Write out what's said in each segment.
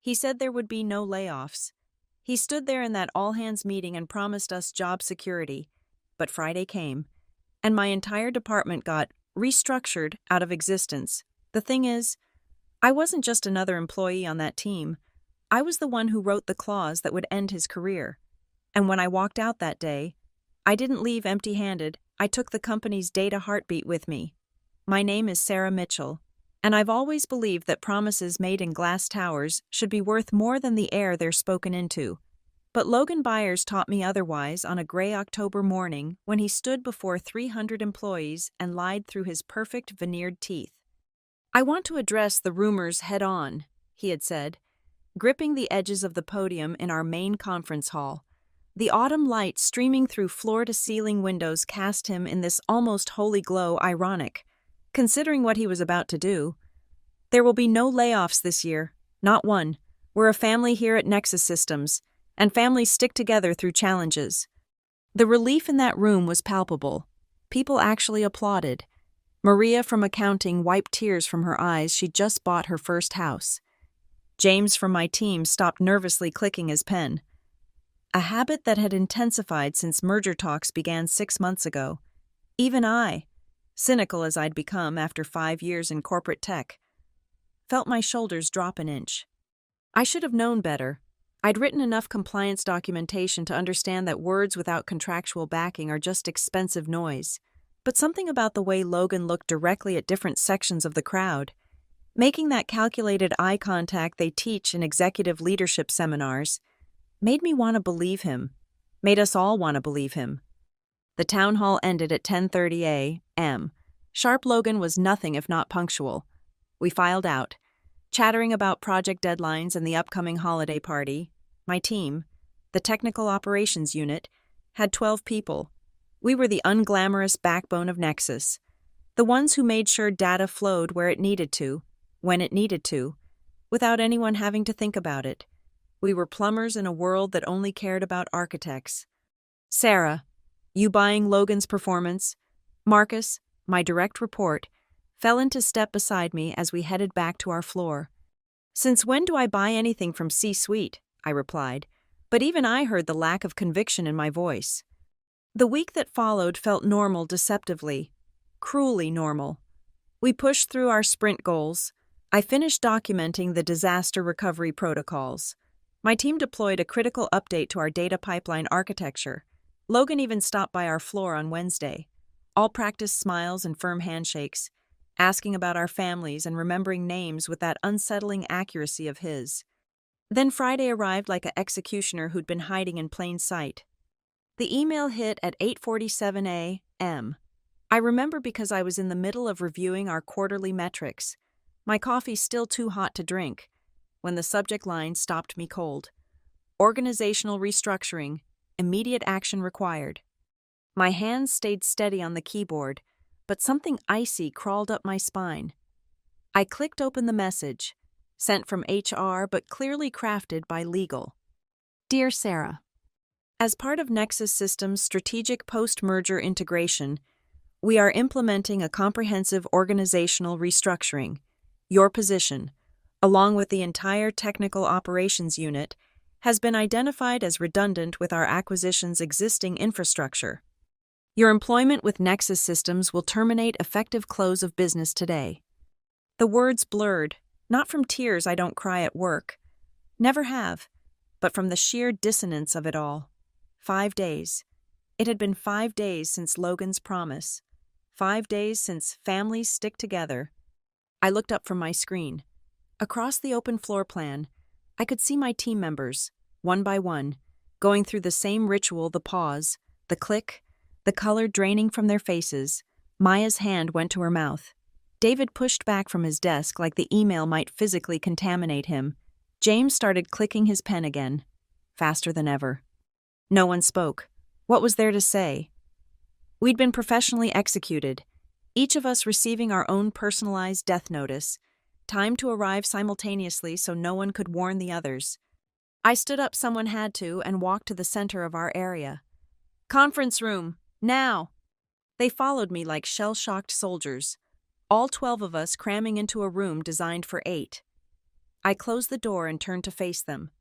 He said there would be no layoffs. He stood there in that all-hands meeting and promised us job security. But Friday came, and my entire department got restructured out of existence. The thing is, I wasn't just another employee on that team. I was the one who wrote the clause that would end his career. And when I walked out that day, I didn't leave empty-handed. I took the company's data heartbeat with me. My name is Sarah Mitchell, and I've always believed that promises made in glass towers should be worth more than the air they're spoken into. But Logan Byers taught me otherwise on a gray October morning when he stood before 300 employees and lied through his perfect veneered teeth. "I want to address the rumors head-on," he had said, gripping the edges of the podium in our main conference hall. The autumn light streaming through floor-to-ceiling windows cast him in this almost holy glow ironic, considering what he was about to do. "There will be no layoffs this year, not one. We're a family here at Nexus Systems, and families stick together through challenges." The relief in that room was palpable. People actually applauded. Maria from accounting wiped tears from her eyes. She'd just bought her first house. James from my team stopped nervously clicking his pen. A habit that had intensified since merger talks began 6 months ago. Even I, cynical as I'd become after 5 years in corporate tech, felt my shoulders drop an inch. I should have known better. I'd written enough compliance documentation to understand that words without contractual backing are just expensive noise. But something about the way Logan looked directly at different sections of the crowd, making that calculated eye contact they teach in executive leadership seminars, made me want to believe him, made us all want to believe him. The town hall ended at 10:30 a.m. Sharp Logan was nothing if not punctual. We filed out, chattering about project deadlines and the upcoming holiday party. My team, the Technical Operations Unit, had 12 people. We were the unglamorous backbone of Nexus, the ones who made sure data flowed where it needed to, when it needed to, without anyone having to think about it. We were plumbers in a world that only cared about architects. "Sarah, you buying Logan's performance?" Marcus, my direct report, fell into step beside me as we headed back to our floor. "Since when do I buy anything from C-suite?" I replied, but even I heard the lack of conviction in my voice. The week that followed felt normal deceptively, cruelly normal. We pushed through our sprint goals. I finished documenting the disaster recovery protocols. My team deployed a critical update to our data pipeline architecture. Logan even stopped by our floor on Wednesday. All practiced smiles and firm handshakes, asking about our families and remembering names with that unsettling accuracy of his. Then Friday arrived like an executioner who'd been hiding in plain sight. The email hit at 8:47 a.m. I remember because I was in the middle of reviewing our quarterly metrics. My coffee still too hot to drink, when the subject line stopped me cold. Organizational restructuring, immediate action required. My hands stayed steady on the keyboard, but something icy crawled up my spine. I clicked open the message, sent from HR but clearly crafted by legal. "Dear Sarah, as part of Nexus Systems' strategic post-merger integration, we are implementing a comprehensive organizational restructuring. Your position, along with the entire Technical Operations Unit, has been identified as redundant with our acquisition's existing infrastructure. Your employment with Nexus Systems will terminate effective close of business today." The words blurred, not from tears I don't cry at work, never have, but from the sheer dissonance of it all. 5 days. It had been 5 days since Logan's promise. 5 days since families stick together. I looked up from my screen. Across the open floor plan, I could see my team members, one by one, going through the same ritual: the pause, the click, the color draining from their faces. Maya's hand went to her mouth. David pushed back from his desk like the email might physically contaminate him. James started clicking his pen again, faster than ever. No one spoke. What was there to say? We'd been professionally executed, each of us receiving our own personalized death notice, time to arrive simultaneously so no one could warn the others. I stood up, someone had to, and walked to the center of our area. "Conference room, now!" They followed me like shell-shocked soldiers, all 12 of us cramming into a room designed for 8. I closed the door and turned to face them.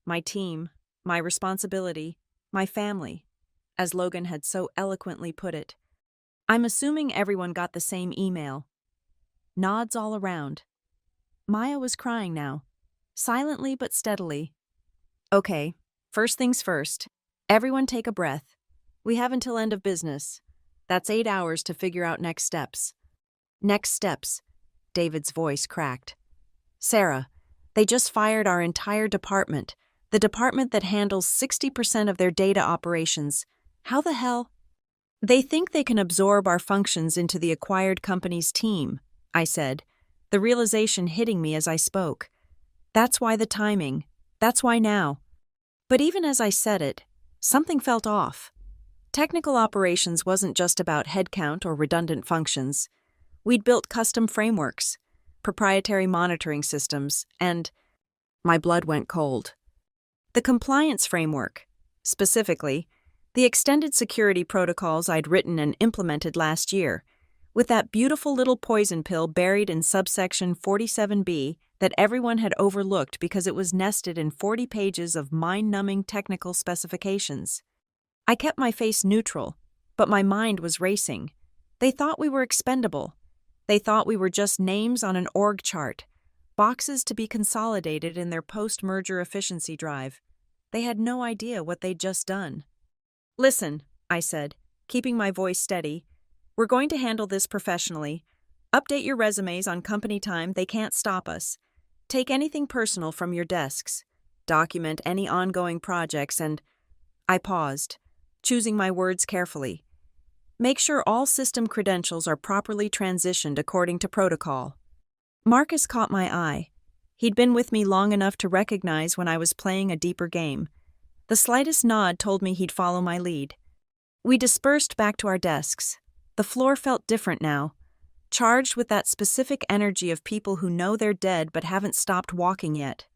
My team, my responsibility, my family, as Logan had so eloquently put it. I'm assuming everyone got the same email. Nods all around. Maya was crying now, silently but steadily. Okay, first things first. Everyone take a breath. We have until end of business. That's 8 hours to figure out next steps. Next steps, David's voice cracked. Sarah, they just fired our entire department, the department that handles 60% of their data operations. How the hell? They think they can absorb our functions into the acquired company's team, I said, the realization hitting me as I spoke. That's why the timing. That's why now. But even as I said it, something felt off. Technical operations wasn't just about headcount or redundant functions. We'd built custom frameworks, proprietary monitoring systems, and my blood went cold. The compliance framework, specifically, the extended security protocols I'd written and implemented last year, with that beautiful little poison pill buried in subsection 47B that everyone had overlooked because it was nested in 40 pages of mind-numbing technical specifications. I kept my face neutral, but my mind was racing. They thought we were expendable. They thought we were just names on an org chart, boxes to be consolidated in their post-merger efficiency drive. They had no idea what they'd just done. Listen, I said, keeping my voice steady. We're going to handle this professionally. Update your resumes on company time. They can't stop us. Take anything personal from your desks. Document any ongoing projects and... I paused, choosing my words carefully. Make sure all system credentials are properly transitioned according to protocol. Marcus caught my eye. He'd been with me long enough to recognize when I was playing a deeper game. The slightest nod told me he'd follow my lead. We dispersed back to our desks. The floor felt different now, charged with that specific energy of people who know they're dead but haven't stopped walking yet.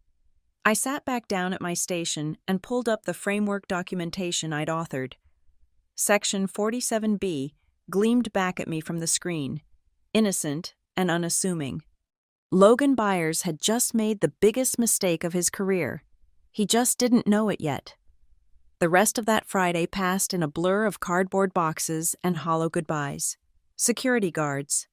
I sat back down at my station and pulled up the framework documentation I'd authored. Section 47B gleamed back at me from the screen, innocent and unassuming. Logan Byers had just made the biggest mistake of his career. He just didn't know it yet. The rest of that Friday passed in a blur of cardboard boxes and hollow goodbyes. Security guards.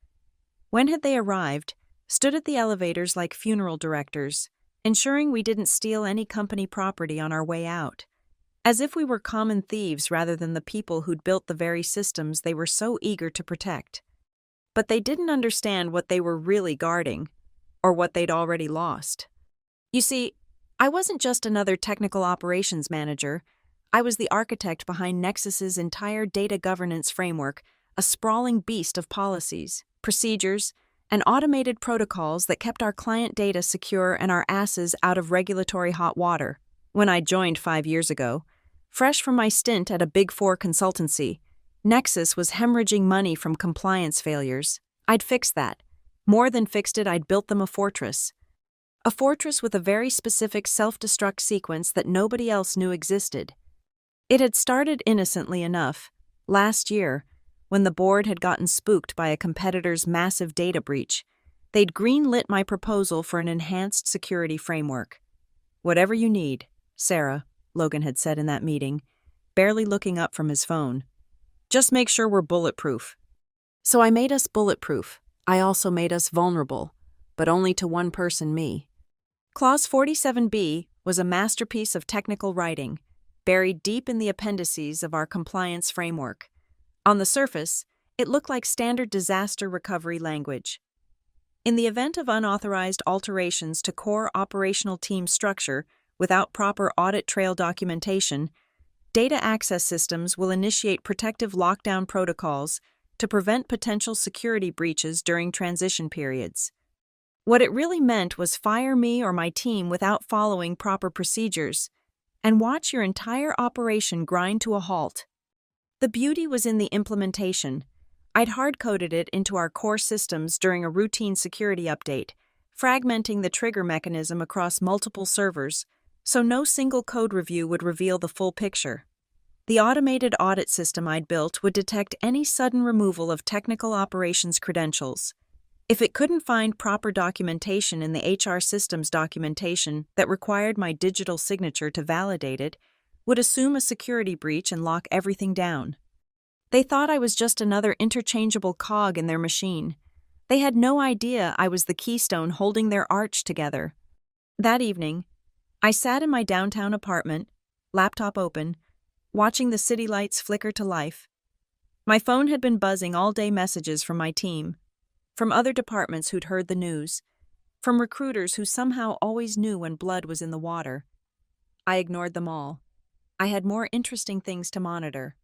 When had they arrived, stood at the elevators like funeral directors, ensuring we didn't steal any company property on our way out, as if we were common thieves rather than the people who'd built the very systems they were so eager to protect. But they didn't understand what they were really guarding, or what they'd already lost. You see, I wasn't just another technical operations manager. I was the architect behind Nexus's entire data governance framework, a sprawling beast of policies, procedures, and automated protocols that kept our client data secure and our asses out of regulatory hot water. When I joined 5 years ago, fresh from my stint at a Big Four consultancy, Nexus was hemorrhaging money from compliance failures. I'd fixed that. More than fixed it, I'd built them a fortress. A fortress with a very specific self-destruct sequence that nobody else knew existed. It had started innocently enough, last year, when the board had gotten spooked by a competitor's massive data breach. They'd green-lit my proposal for an enhanced security framework. Whatever you need, Sarah, Logan had said in that meeting, barely looking up from his phone. Just make sure we're bulletproof. So I made us bulletproof. I also made us vulnerable, but only to one person, me. Clause 47B was a masterpiece of technical writing, buried deep in the appendices of our compliance framework. On the surface, it looked like standard disaster recovery language. In the event of unauthorized alterations to core operational team structure without proper audit trail documentation, data access systems will initiate protective lockdown protocols to prevent potential security breaches during transition periods. What it really meant was fire me or my team without following proper procedures, and watch your entire operation grind to a halt. The beauty was in the implementation. I'd hard-coded it into our core systems during a routine security update, fragmenting the trigger mechanism across multiple servers, so no single code review would reveal the full picture. The automated audit system I'd built would detect any sudden removal of technical operations credentials. If it couldn't find proper documentation in the HR systems documentation that required my digital signature to validate it, would assume a security breach and lock everything down. They thought I was just another interchangeable cog in their machine. They had no idea I was the keystone holding their arch together. That evening, I sat in my downtown apartment, laptop open, watching the city lights flicker to life. My phone had been buzzing all day, messages from my team, from other departments who'd heard the news, from recruiters who somehow always knew when blood was in the water. I ignored them all. I had more interesting things to monitor.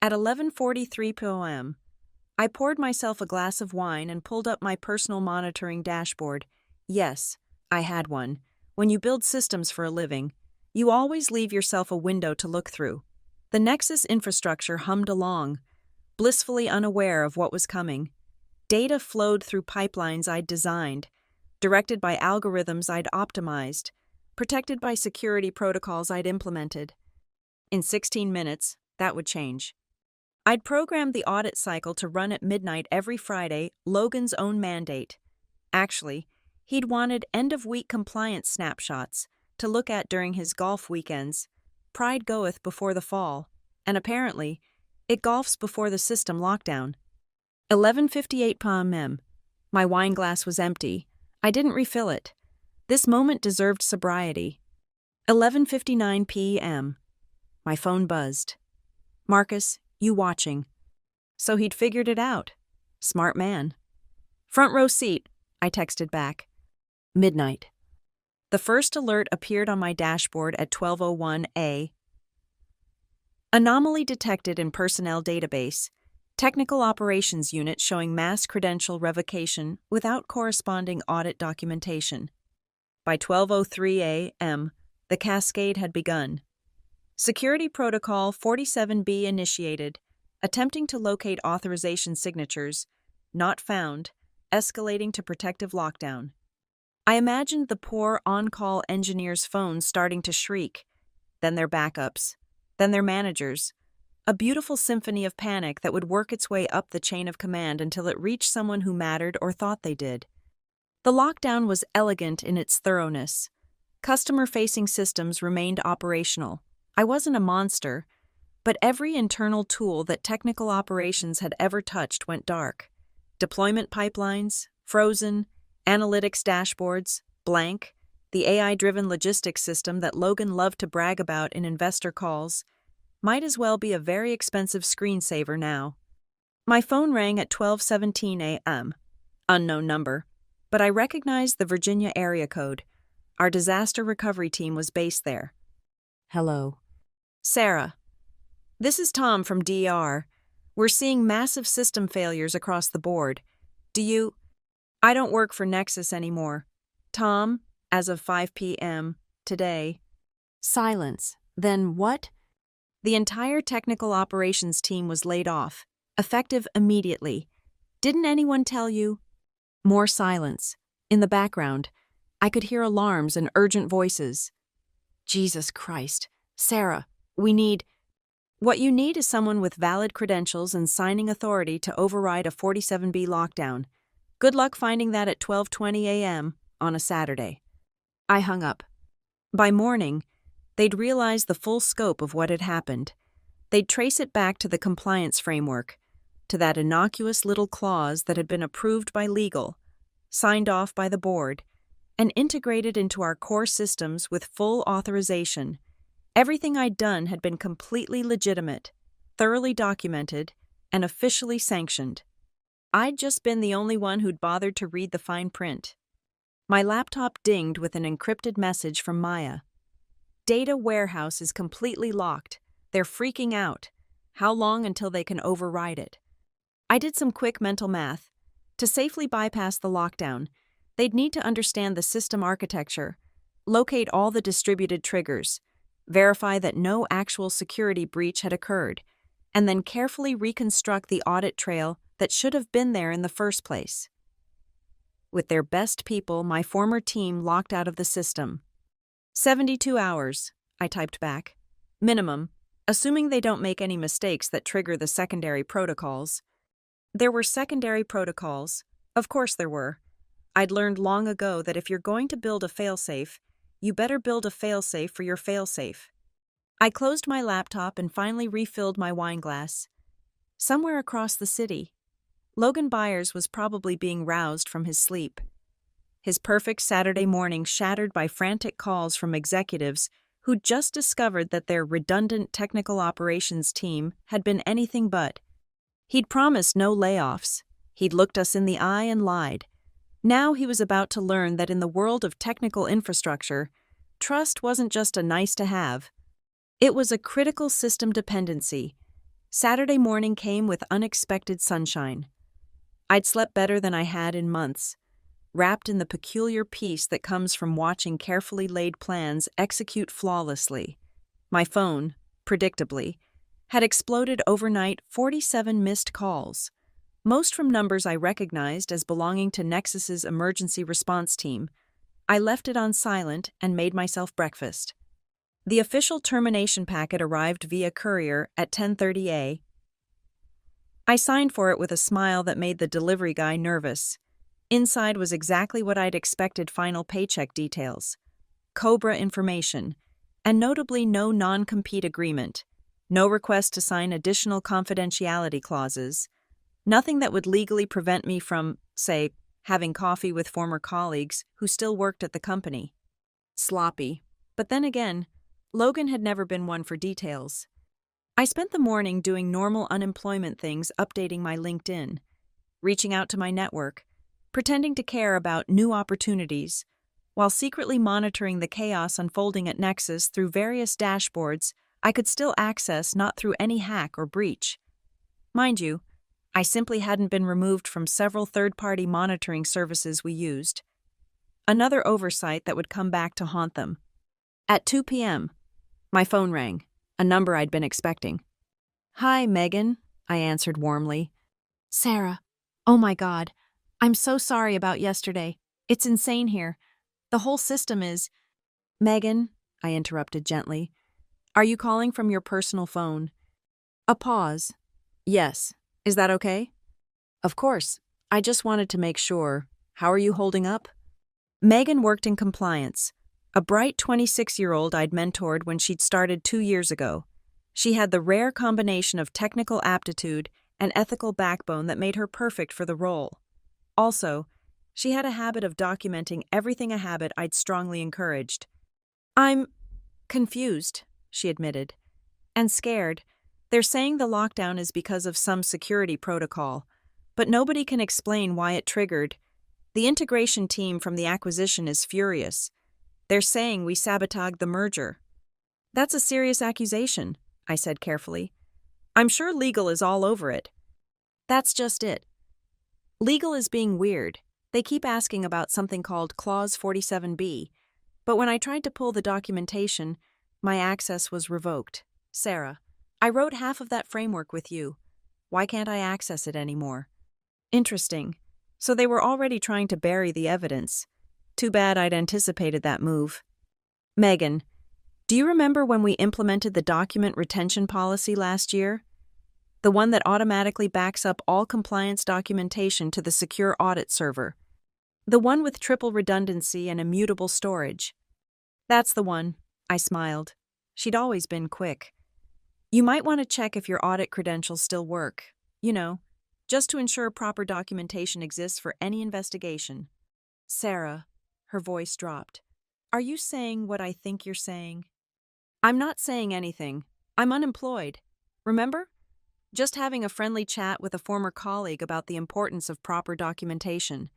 At 11:43 p.m., I poured myself a glass of wine and pulled up my personal monitoring dashboard. Yes, I had one. When you build systems for a living, you always leave yourself a window to look through. The Nexus infrastructure hummed along, blissfully unaware of what was coming. Data flowed through pipelines I'd designed, directed by algorithms I'd optimized, protected by security protocols I'd implemented. In 16 minutes, that would change. I'd programmed the audit cycle to run at midnight every Friday, Logan's own mandate. Actually, he'd wanted end-of-week compliance snapshots to look at during his golf weekends. Pride goeth before the fall, and apparently, it golfs before the system lockdown. 11:58 p.m. My wine glass was empty. I didn't refill it. This moment deserved sobriety. 11:59 p.m. My phone buzzed. Marcus, you watching? So he'd figured it out. Smart man. Front row seat, I texted back. Midnight. The first alert appeared on my dashboard at 12:01 a.m. Anomaly detected in personnel database. Technical operations unit showing mass credential revocation without corresponding audit documentation. By 12:03 a.m., the cascade had begun. Security Protocol 47B initiated, attempting to locate authorization signatures, not found, escalating to protective lockdown. I imagined the poor on-call engineers' phones starting to shriek, then their backups, then their managers, a beautiful symphony of panic that would work its way up the chain of command until it reached someone who mattered or thought they did. The lockdown was elegant in its thoroughness. Customer-facing systems remained operational. I wasn't a monster, but every internal tool that technical operations had ever touched went dark. Deployment pipelines, frozen, analytics dashboards, blank, the AI-driven logistics system that Logan loved to brag about in investor calls, might as well be a very expensive screensaver now. My phone rang at 12:17 a.m. Unknown number, but I recognized the Virginia area code. Our disaster recovery team was based there. Hello. Sarah. This is Tom from DR. We're seeing massive system failures across the board. I don't work for Nexus anymore. Tom, as of 5 p.m. today. Silence. Then what? The entire technical operations team was laid off, effective immediately. Didn't anyone tell you? More silence. In the background, I could hear alarms and urgent voices. Jesus Christ. Sarah, what you need is someone with valid credentials and signing authority to override a 47B lockdown. Good luck finding that at 12:20 a.m. on a Saturday. I hung up. By morning, they'd realize the full scope of what had happened. They'd trace it back to the compliance framework, to that innocuous little clause that had been approved by legal, signed off by the board, and integrated into our core systems with full authorization. Everything I'd done had been completely legitimate, thoroughly documented, and officially sanctioned. I'd just been the only one who'd bothered to read the fine print. My laptop dinged with an encrypted message from Maya. Data warehouse is completely locked. They're freaking out. How long until they can override it? I did some quick mental math. To safely bypass the lockdown, they'd need to understand the system architecture, locate all the distributed triggers, verify that no actual security breach had occurred, and then carefully reconstruct the audit trail that should have been there in the first place. With their best people, my former team locked out of the system. 72 hours, I typed back. Minimum, assuming they don't make any mistakes that trigger the secondary protocols. There were secondary protocols, Of course there were. I'd learned long ago that if you're going to build a failsafe, you better build a failsafe for your failsafe. I closed my laptop and finally refilled my wine glass. Somewhere across the city, Logan Byers was probably being roused from his sleep. His perfect Saturday morning shattered by frantic calls from executives who'd just discovered that their redundant technical operations team had been anything but. He'd promised no layoffs. He'd looked us in the eye and lied. Now he was about to learn that in the world of technical infrastructure, trust wasn't just a nice-to-have. It was a critical system dependency. Saturday morning came with unexpected sunshine. I'd slept better than I had in months, wrapped in the peculiar peace that comes from watching carefully laid plans execute flawlessly. My phone, predictably, had exploded overnight 47 missed calls, most from numbers I recognized as belonging to Nexus's emergency response team. I left it on silent and made myself breakfast. The official termination packet arrived via courier at 10:30 a.m. I signed for it with a smile that made the delivery guy nervous. Inside was exactly what I'd expected: final paycheck details, COBRA information, and notably no non-compete agreement, no request to sign additional confidentiality clauses, nothing that would legally prevent me from, say, having coffee with former colleagues who still worked at the company. Sloppy. But then again, Logan had never been one for details. I spent the morning doing normal unemployment things, updating my LinkedIn, reaching out to my network, pretending to care about new opportunities, while secretly monitoring the chaos unfolding at Nexus through various dashboards I could still access, not through any hack or breach. Mind you, I simply hadn't been removed from several third-party monitoring services we used. Another oversight that would come back to haunt them. At 2 p.m., my phone rang, a number I'd been expecting. "Hi, Megan," I answered warmly. "Sarah. Oh my God. I'm so sorry about yesterday. It's insane here. The whole system is—" "Megan," I interrupted gently, "are you calling from your personal phone?" A pause. "Yes. Is that okay?" "Of course. I just wanted to make sure. How are you holding up?" Megan worked in compliance, a bright 26-year-old I'd mentored when she'd started 2 years ago. She had the rare combination of technical aptitude and ethical backbone that made her perfect for the role. Also, she had a habit of documenting everything, a habit I'd strongly encouraged. "I'm confused," she admitted, "and scared. They're saying the lockdown is because of some security protocol, but nobody can explain why it triggered. The integration team from the acquisition is furious. They're saying we sabotaged the merger." "That's a serious accusation," I said carefully. "I'm sure legal is all over it." "That's just it. Legal is being weird. They keep asking about something called Clause 47B, but when I tried to pull the documentation, my access was revoked. Sarah, I wrote half of that framework with you. Why can't I access it anymore?" Interesting. So they were already trying to bury the evidence. Too bad I'd anticipated that move. "Megan, do you remember when we implemented the document retention policy last year? The one that automatically backs up all compliance documentation to the secure audit server. The one with triple redundancy and immutable storage." "That's the one," I smiled. She'd always been quick. "You might want to check if your audit credentials still work. You know, just to ensure proper documentation exists for any investigation." "Sarah," her voice dropped, "are you saying what I think you're saying?" "I'm not saying anything. I'm unemployed. Remember? Just having a friendly chat with a former colleague about the importance of proper documentation."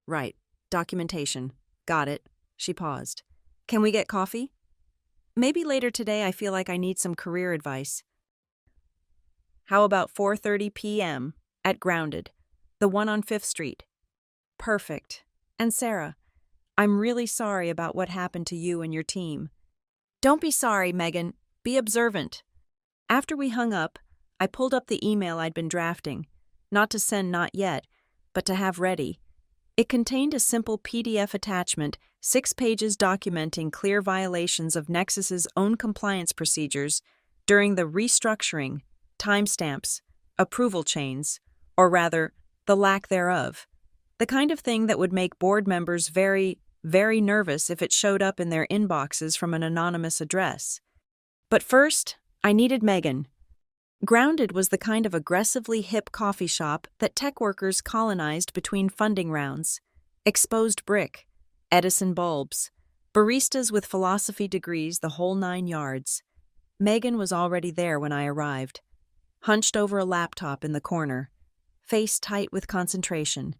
"Right, documentation. Got it." She paused. "Can we get coffee?" "Maybe later today. I feel like I need some career advice." "How about 4:30 p.m. at Grounded, the one on 5th Street? "Perfect. And Sarah, I'm really sorry about what happened to you and your team." "Don't be sorry, Megan. Be observant." After we hung up, I pulled up the email I'd been drafting, not to send not yet, but to have ready. It contained a simple PDF attachment, 6 pages documenting clear violations of Nexus's own compliance procedures during the restructuring, timestamps, approval chains, or rather, the lack thereof, The kind of thing that would make board members very, very nervous if it showed up in their inboxes from an anonymous address. But first, I needed Megan. Grounded was the kind of aggressively hip coffee shop that tech workers colonized between funding rounds. Exposed brick, Edison bulbs, baristas with philosophy degrees, the whole 9 yards. Megan was already there when I arrived, hunched over a laptop in the corner, face tight with concentration.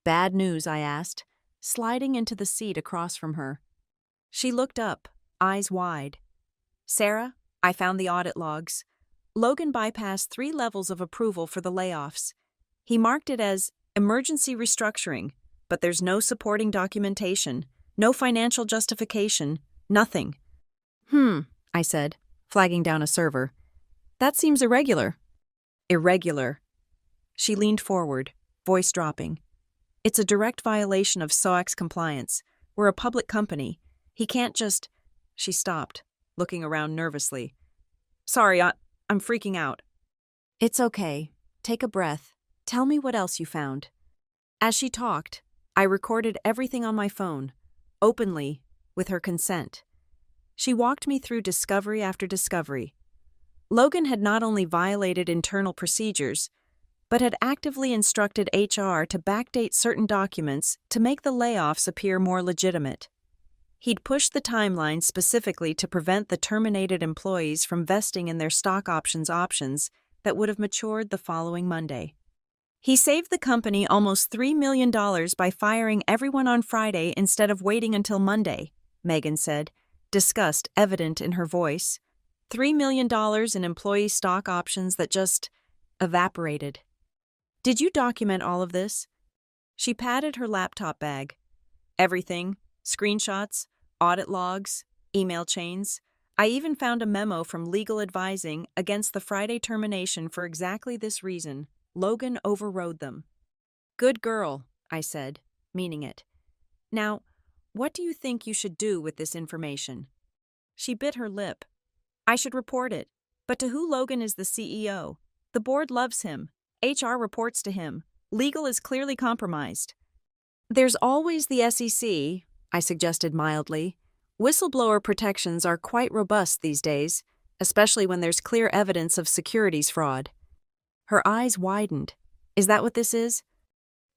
"Bad news?" I asked, sliding into the seat across from her. She looked up, eyes wide. "Sarah, I found the audit logs. Logan bypassed 3 levels of approval for the layoffs. He marked it as emergency restructuring, but there's no supporting documentation, no financial justification, nothing." I said, flagging down a server. "That seems irregular." "Irregular." She leaned forward, voice dropping. "It's a direct violation of SOX compliance. We're a public company. He can't just—" She stopped, looking around nervously. "Sorry, I'm freaking out." "It's okay. Take a breath. Tell me what else you found." As she talked, I recorded everything on my phone, openly, with her consent. She walked me through discovery after discovery. Logan had not only violated internal procedures, but had actively instructed HR to backdate certain documents to make the layoffs appear more legitimate. He'd pushed the timeline specifically to prevent the terminated employees from vesting in their stock options that would have matured the following Monday. He saved the company almost $3 million by firing everyone on Friday instead of waiting until Monday, Megan said, disgust evident in her voice. $3 million in employee stock options that just evaporated. "Did you document all of this?" She patted her laptop bag. "Everything. Screenshots, audit logs, email chains. I even found a memo from legal advising against the Friday termination for exactly this reason. Logan overrode them." "Good girl," I said, meaning it. "Now, what do you think you should do with this information?" She bit her lip. "I should report it. But to who? Logan is the CEO. The board loves him. HR reports to him. Legal is clearly compromised." "There's always the SEC," I suggested mildly. "Whistleblower protections are quite robust these days, especially when there's clear evidence of securities fraud." Her eyes widened. "Is that what this is?"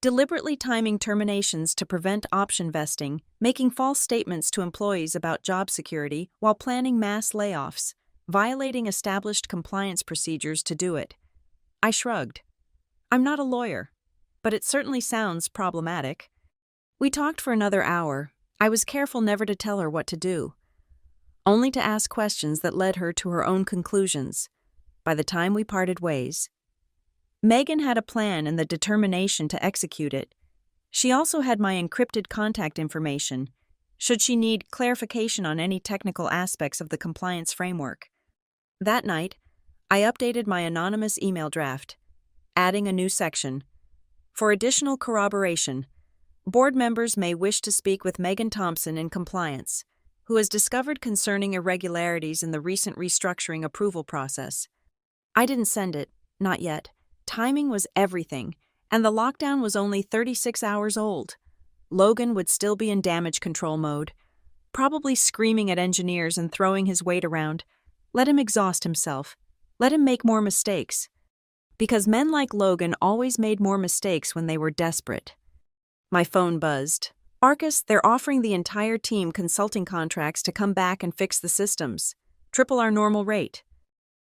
"Deliberately timing terminations to prevent option vesting, making false statements to employees about job security while planning mass layoffs, violating established compliance procedures to do it." I shrugged. "I'm not a lawyer, but it certainly sounds problematic." We talked for another hour. I was careful never to tell her what to do, only to ask questions that led her to her own conclusions. By the time we parted ways, Megan had a plan and the determination to execute it. She also had my encrypted contact information, should she need clarification on any technical aspects of the compliance framework. That night, I updated my anonymous email draft, adding a new section. "For additional corroboration, board members may wish to speak with Megan Thompson in compliance, who has discovered concerning irregularities in the recent restructuring approval process." I didn't send it, not yet. Timing was everything, and the lockdown was only 36 hours old. Logan would still be in damage control mode, probably screaming at engineers and throwing his weight around. Let him exhaust himself. Let him make more mistakes. Because men like Logan always made more mistakes when they were desperate. My phone buzzed. "Arcus, they're offering the entire team consulting contracts to come back and fix the systems. Triple our normal rate."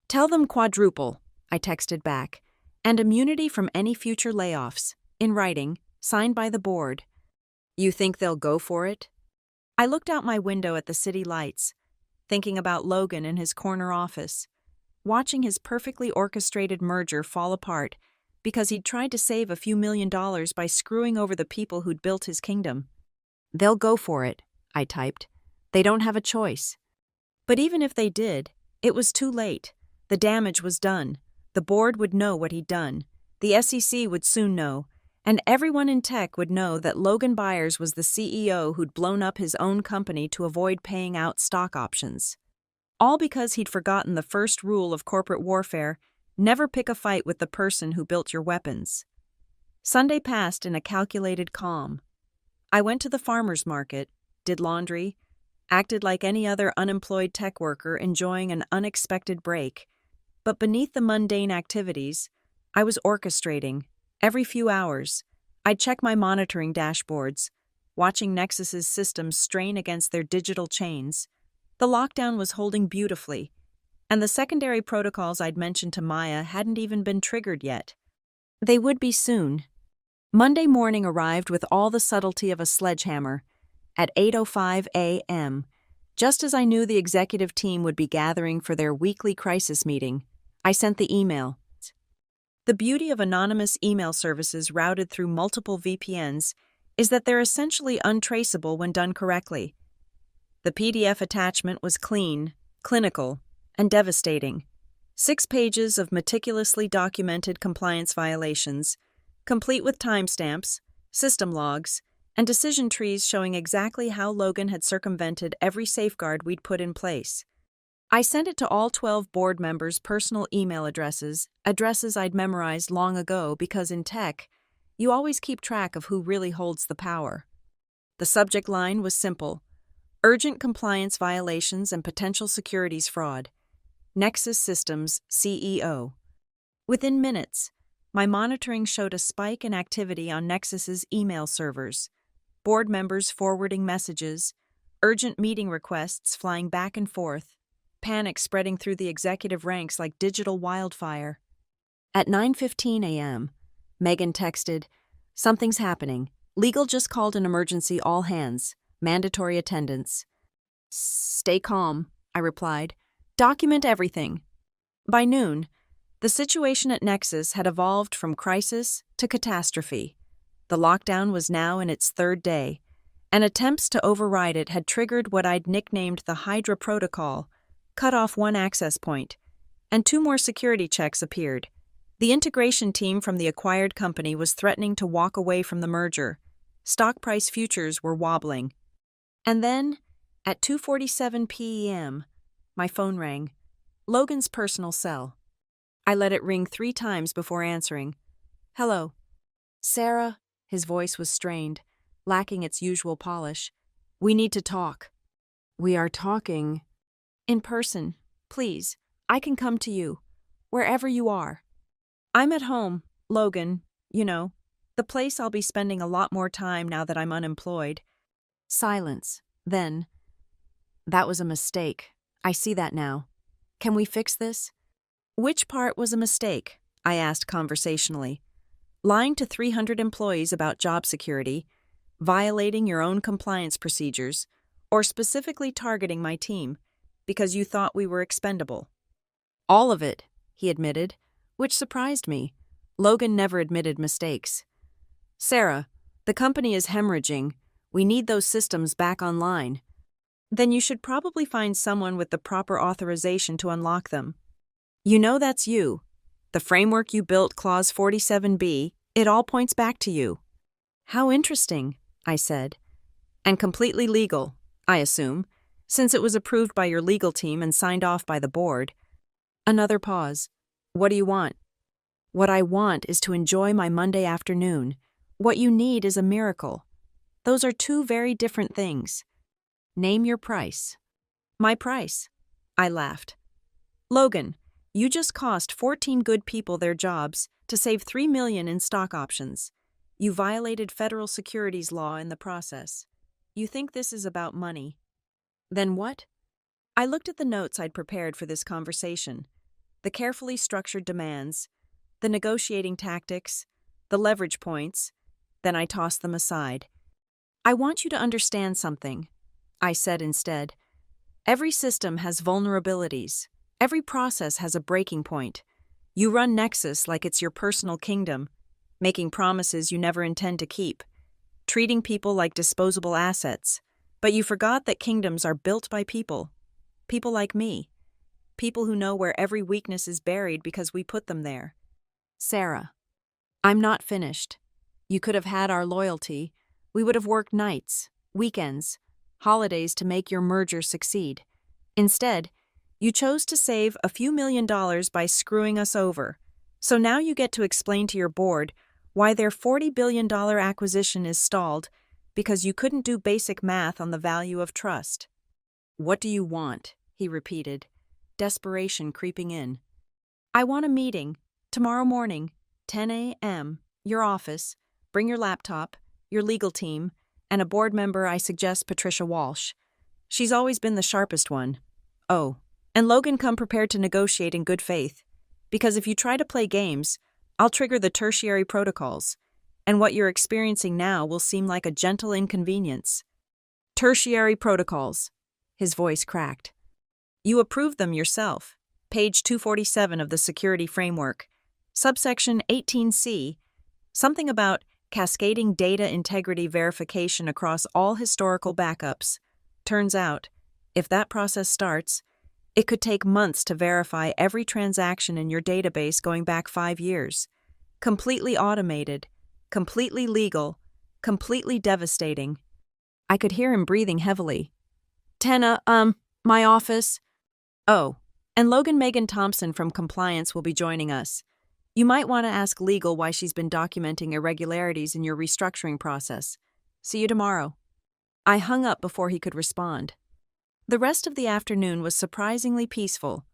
"Tell them quadruple," I texted back. "And immunity from any future layoffs, in writing, signed by the board." "You think they'll go for it?" I looked out my window at the city lights, thinking about Logan in his corner office, watching his perfectly orchestrated merger fall apart because he'd tried to save a few $1 million by screwing over the people who'd built his kingdom. "They'll go for it," I typed. "They don't have a choice." But even if they did, it was too late. The damage was done. The board would know what he'd done. The SEC would soon know. And everyone in tech would know that Logan Byers was the CEO who'd blown up his own company to avoid paying out stock options. All because he'd forgotten the first rule of corporate warfare: never pick a fight with the person who built your weapons. Sunday passed in a calculated calm. I went to the farmer's market, did laundry, acted like any other unemployed tech worker enjoying an unexpected break. But beneath the mundane activities, I was orchestrating. Every few hours, I'd check my monitoring dashboards, watching Nexus's systems strain against their digital chains. The lockdown was holding beautifully, and the secondary protocols I'd mentioned to Maya hadn't even been triggered yet. They would be soon. Monday morning arrived with all the subtlety of a sledgehammer. At 8:05 a.m., just as I knew the executive team would be gathering for their weekly crisis meeting, I sent the email. The beauty of anonymous email services routed through multiple VPNs is that they're essentially untraceable when done correctly. The PDF attachment was clean, clinical, and devastating. 6 pages of meticulously documented compliance violations, complete with timestamps, system logs, and decision trees showing exactly how Logan had circumvented every safeguard we'd put in place. I sent it to all 12 board members' personal email addresses I'd memorized long ago because in tech, you always keep track of who really holds the power. The subject line was simple: urgent compliance violations and potential securities fraud. Nexus Systems CEO. Within minutes, my monitoring showed a spike in activity on Nexus's email servers. Board members forwarding messages, urgent meeting requests flying back and forth, panic spreading through the executive ranks like digital wildfire. At 9:15 a.m., Megan texted, "Something's happening. Legal just called an emergency, all hands. Mandatory attendance." "Stay calm," I replied. "Document everything." By noon, the situation at Nexus had evolved from crisis to catastrophe. The lockdown was now in its 3rd day, and attempts to override it had triggered what I'd nicknamed the Hydra Protocol, cut off one access point, and 2 more security checks appeared. The integration team from the acquired company was threatening to walk away from the merger. Stock price futures were wobbling. And then, at 2:47 p.m., my phone rang. Logan's personal cell. I let it ring 3 times before answering. "Hello." "Sarah," his voice was strained, lacking its usual polish. "We need to talk." "We are talking." "In person, please. I can come to you, wherever you are." "I'm at home, Logan, the place I'll be spending a lot more time now that I'm unemployed." Silence. Then, "That was a mistake. I see that now. Can we fix this?" "Which part was a mistake?" I asked conversationally. "Lying to 300 employees about job security, violating your own compliance procedures, or specifically targeting my team because you thought we were expendable?" "All of it," he admitted, which surprised me. Logan never admitted mistakes. "Sarah, the company is hemorrhaging. We need those systems back online." "Then you should probably find someone with the proper authorization to unlock them." That's you. The framework you built, Clause 47B, it all points back to you." "How interesting," I said. "And completely legal, I assume, since it was approved by your legal team and signed off by the board." Another pause. "What do you want?" "What I want is to enjoy my Monday afternoon. What you need is a miracle. Those are 2 very different things." "Name your price." "My price?" I laughed. "Logan, you just cost 14 good people their jobs to save $3 million in stock options. You violated federal securities law in the process. You think this is about money. Then what?" I looked at the notes I'd prepared for this conversation. The carefully structured demands, the negotiating tactics, the leverage points. Then I tossed them aside. "I want you to understand something," I said instead. "Every system has vulnerabilities. Every process has a breaking point. You run Nexus like it's your personal kingdom, making promises you never intend to keep, treating people like disposable assets. But you forgot that kingdoms are built by people. People like me. People who know where every weakness is buried because we put them there." "Sarah, I'm not finished. You could have had our loyalty. We would have worked nights, weekends, holidays to make your merger succeed. Instead, you chose to save a few $1 million by screwing us over. So now you get to explain to your board why their $40 billion acquisition is stalled because you couldn't do basic math on the value of trust. "What do you want?" he repeated, desperation creeping in. "I want a meeting. Tomorrow morning, 10 a.m., your office. Bring your laptop, your legal team, and a board member. I suggest Patricia Walsh. She's always been the sharpest one. Oh, and Logan, come prepared to negotiate in good faith. Because if you try to play games, I'll trigger the tertiary protocols, and what you're experiencing now will seem like a gentle inconvenience." "Tertiary protocols." His voice cracked. "You approved them yourself. Page 247 of the Security Framework. Subsection 18C. Something about cascading data integrity verification across all historical backups. Turns out, if that process starts, it could take months to verify every transaction in your database going back 5 years. Completely automated, completely legal, completely devastating." I could hear him breathing heavily. "Tenna, my office." "Oh, and Logan Megan Thompson from Compliance will be joining us. You might want to ask legal why she's been documenting irregularities in your restructuring process. See you tomorrow." I hung up before he could respond. The rest of the afternoon was surprisingly peaceful.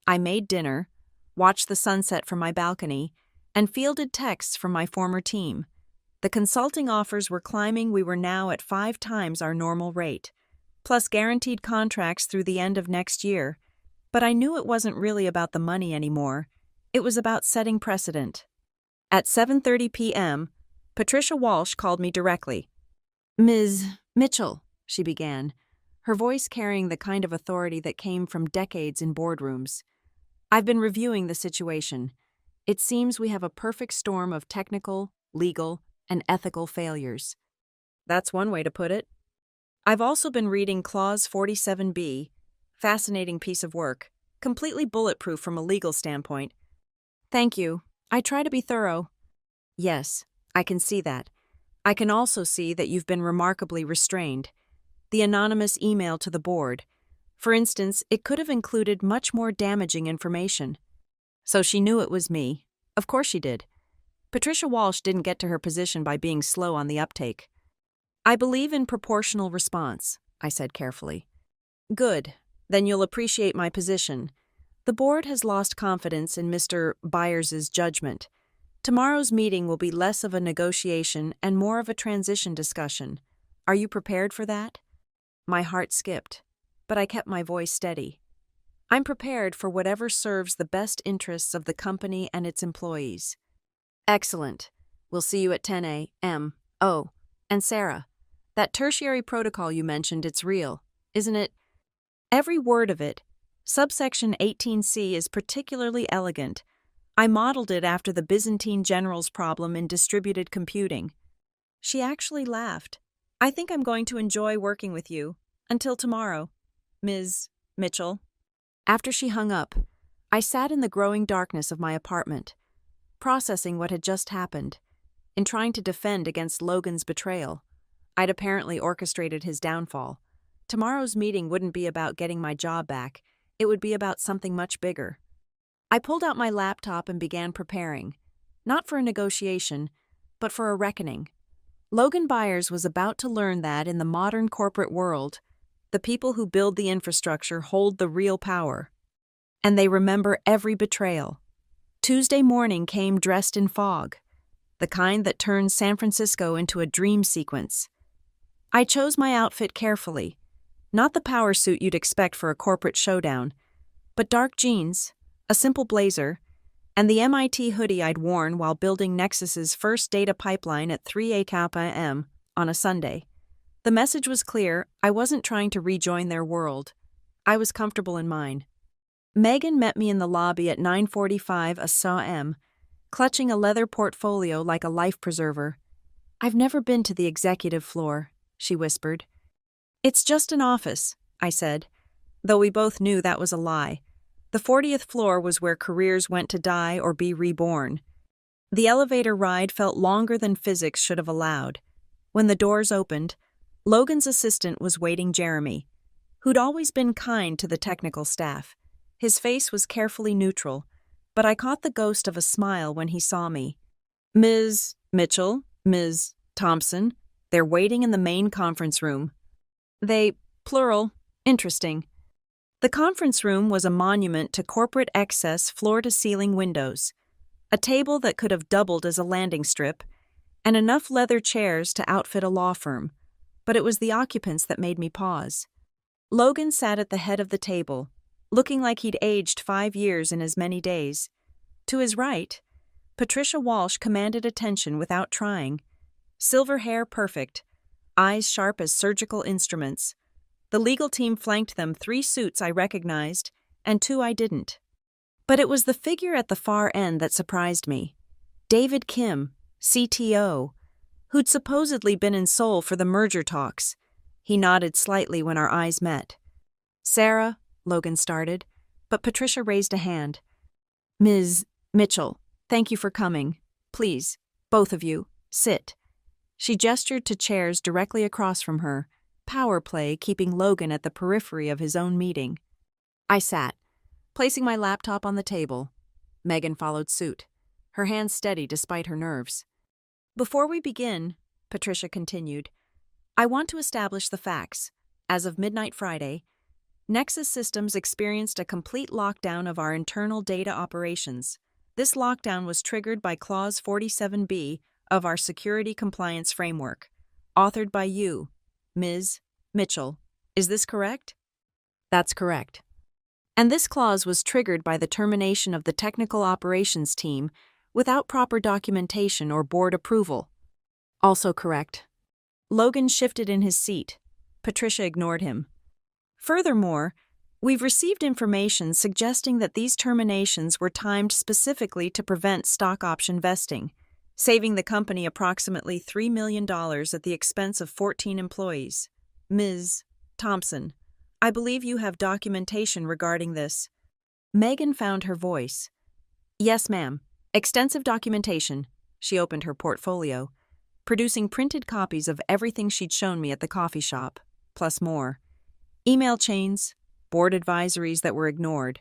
I made dinner, watched the sunset from my balcony, and fielded texts from my former team. The consulting offers were climbing. We were now at 5 times our normal rate, plus guaranteed contracts through the end of next year. But I knew it wasn't really about the money anymore. It was about setting precedent. At 7:30 p.m., Patricia Walsh called me directly. "Ms. Mitchell," she began, her voice carrying the kind of authority that came from decades in boardrooms. "I've been reviewing the situation. It seems we have a perfect storm of technical, legal, and ethical failures." That's one way to put it. "I've also been reading Clause 47B, fascinating piece of work, completely bulletproof from a legal standpoint." "Thank you. I try to be thorough." "Yes, I can see that. I can also see that you've been remarkably restrained. The anonymous email to the board, for instance, it could have included much more damaging information." So she knew it was me. Of course she did. Patricia Walsh didn't get to her position by being slow on the uptake. "I believe in proportional response," I said carefully. "Good. Then you'll appreciate my position. The board has lost confidence in Mr. Byers' judgment. Tomorrow's meeting will be less of a negotiation and more of a transition discussion. Are you prepared for that?" My heart skipped, but I kept my voice steady. "I'm prepared for whatever serves the best interests of the company and its employees." "Excellent. We'll see you at 10 a.m. Oh, and Sarah, that tertiary protocol you mentioned, it's real, isn't it?" "Every word of it. Subsection 18C is particularly elegant. I modeled it after the Byzantine generals problem in distributed computing." She actually laughed. "I think I'm going to enjoy working with you. Until tomorrow, Ms. Mitchell." After she hung up, I sat in the growing darkness of my apartment, processing what had just happened, in trying to defend against Logan's betrayal. I'd apparently orchestrated his downfall. Tomorrow's meeting wouldn't be about getting my job back. It would be about something much bigger. I pulled out my laptop and began preparing, not for a negotiation, but for a reckoning. Logan Byers was about to learn that in the modern corporate world, the people who build the infrastructure hold the real power. And they remember every betrayal. Tuesday morning came dressed in fog, the kind that turns San Francisco into a dream sequence. I chose my outfit carefully, not the power suit you'd expect for a corporate showdown, but dark jeans, a simple blazer, and the MIT hoodie I'd worn while building Nexus's first data pipeline at 3 a.m. on a Sunday. The message was clear. I wasn't trying to rejoin their world. I was comfortable in mine. Megan met me in the lobby at 9:45 a.m., clutching a leather portfolio like a life preserver. "I've never been to the executive floor," she whispered. "It's just an office," I said, though we both knew that was a lie. The 40th floor was where careers went to die or be reborn. The elevator ride felt longer than physics should have allowed. When the doors opened, Logan's assistant was waiting Jeremy, who'd always been kind to the technical staff. His face was carefully neutral, but I caught the ghost of a smile when he saw me. "Ms. Mitchell, Ms. Thompson, they're waiting in the main conference room. They, plural, interesting. The conference room was a monument to corporate excess floor-to-ceiling windows, a table that could have doubled as a landing strip, and enough leather chairs to outfit a law firm, but it was the occupants that made me pause. Logan sat at the head of the table, looking like he'd aged 5 years in as many days. To his right, Patricia Walsh commanded attention without trying. Silver hair perfect, eyes sharp as surgical instruments. The legal team flanked them 3 suits I recognized, and 2 I didn't. But it was the figure at the far end that surprised me. David Kim, CTO, who'd supposedly been in Seoul for the merger talks. He nodded slightly when our eyes met. "Sarah," Logan started, but Patricia raised a hand. "Ms. Mitchell, thank you for coming. Please, both of you, sit." She gestured to chairs directly across from her, power play keeping Logan at the periphery of his own meeting. I sat, placing my laptop on the table. Megan followed suit, her hands steady despite her nerves. "Before we begin," Patricia continued, "I want to establish the facts. As of midnight Friday, Nexus Systems experienced a complete lockdown of our internal data operations. This lockdown was triggered by Clause 47B of our Security Compliance Framework, authored by you, Ms. Mitchell. Is this correct?" "That's correct." "And this clause was triggered by the termination of the technical operations team without proper documentation or board approval." "Also correct." Logan shifted in his seat. Patricia ignored him. "Furthermore, we've received information suggesting that these terminations were timed specifically to prevent stock option vesting, saving the company approximately $3 million at the expense of 14 employees. Ms. Thompson, I believe you have documentation regarding this." Megan found her voice. "Yes, ma'am. Extensive documentation." She opened her portfolio, producing printed copies of everything she'd shown me at the coffee shop, plus more. Email chains, board advisories that were ignored,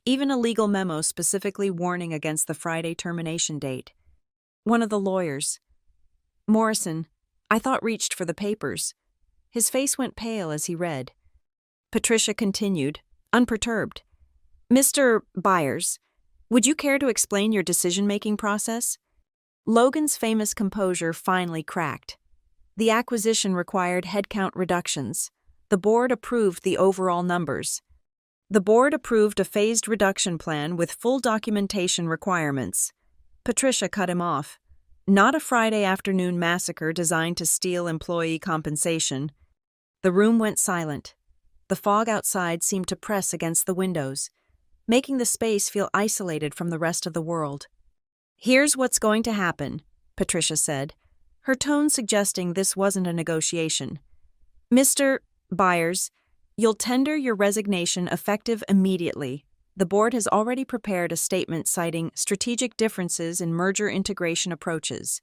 even a legal memo specifically warning against the Friday termination date. One of the lawyers, Morrison, I thought reached for the papers. His face went pale as he read. Patricia continued, unperturbed. "Mr. Byers, would you care to explain your decision-making process?" Logan's famous composure finally cracked. The acquisition required headcount reductions. The board approved the overall numbers. The board approved a phased reduction plan with full documentation requirements. Patricia cut him off. Not a Friday afternoon massacre designed to steal employee compensation. The room went silent. The fog outside seemed to press against the windows, making the space feel isolated from the rest of the world. "Here's what's going to happen," Patricia said, her tone suggesting this wasn't a negotiation. "Mr. Byers, you'll tender your resignation effective immediately. The board has already prepared a statement citing strategic differences in merger integration approaches.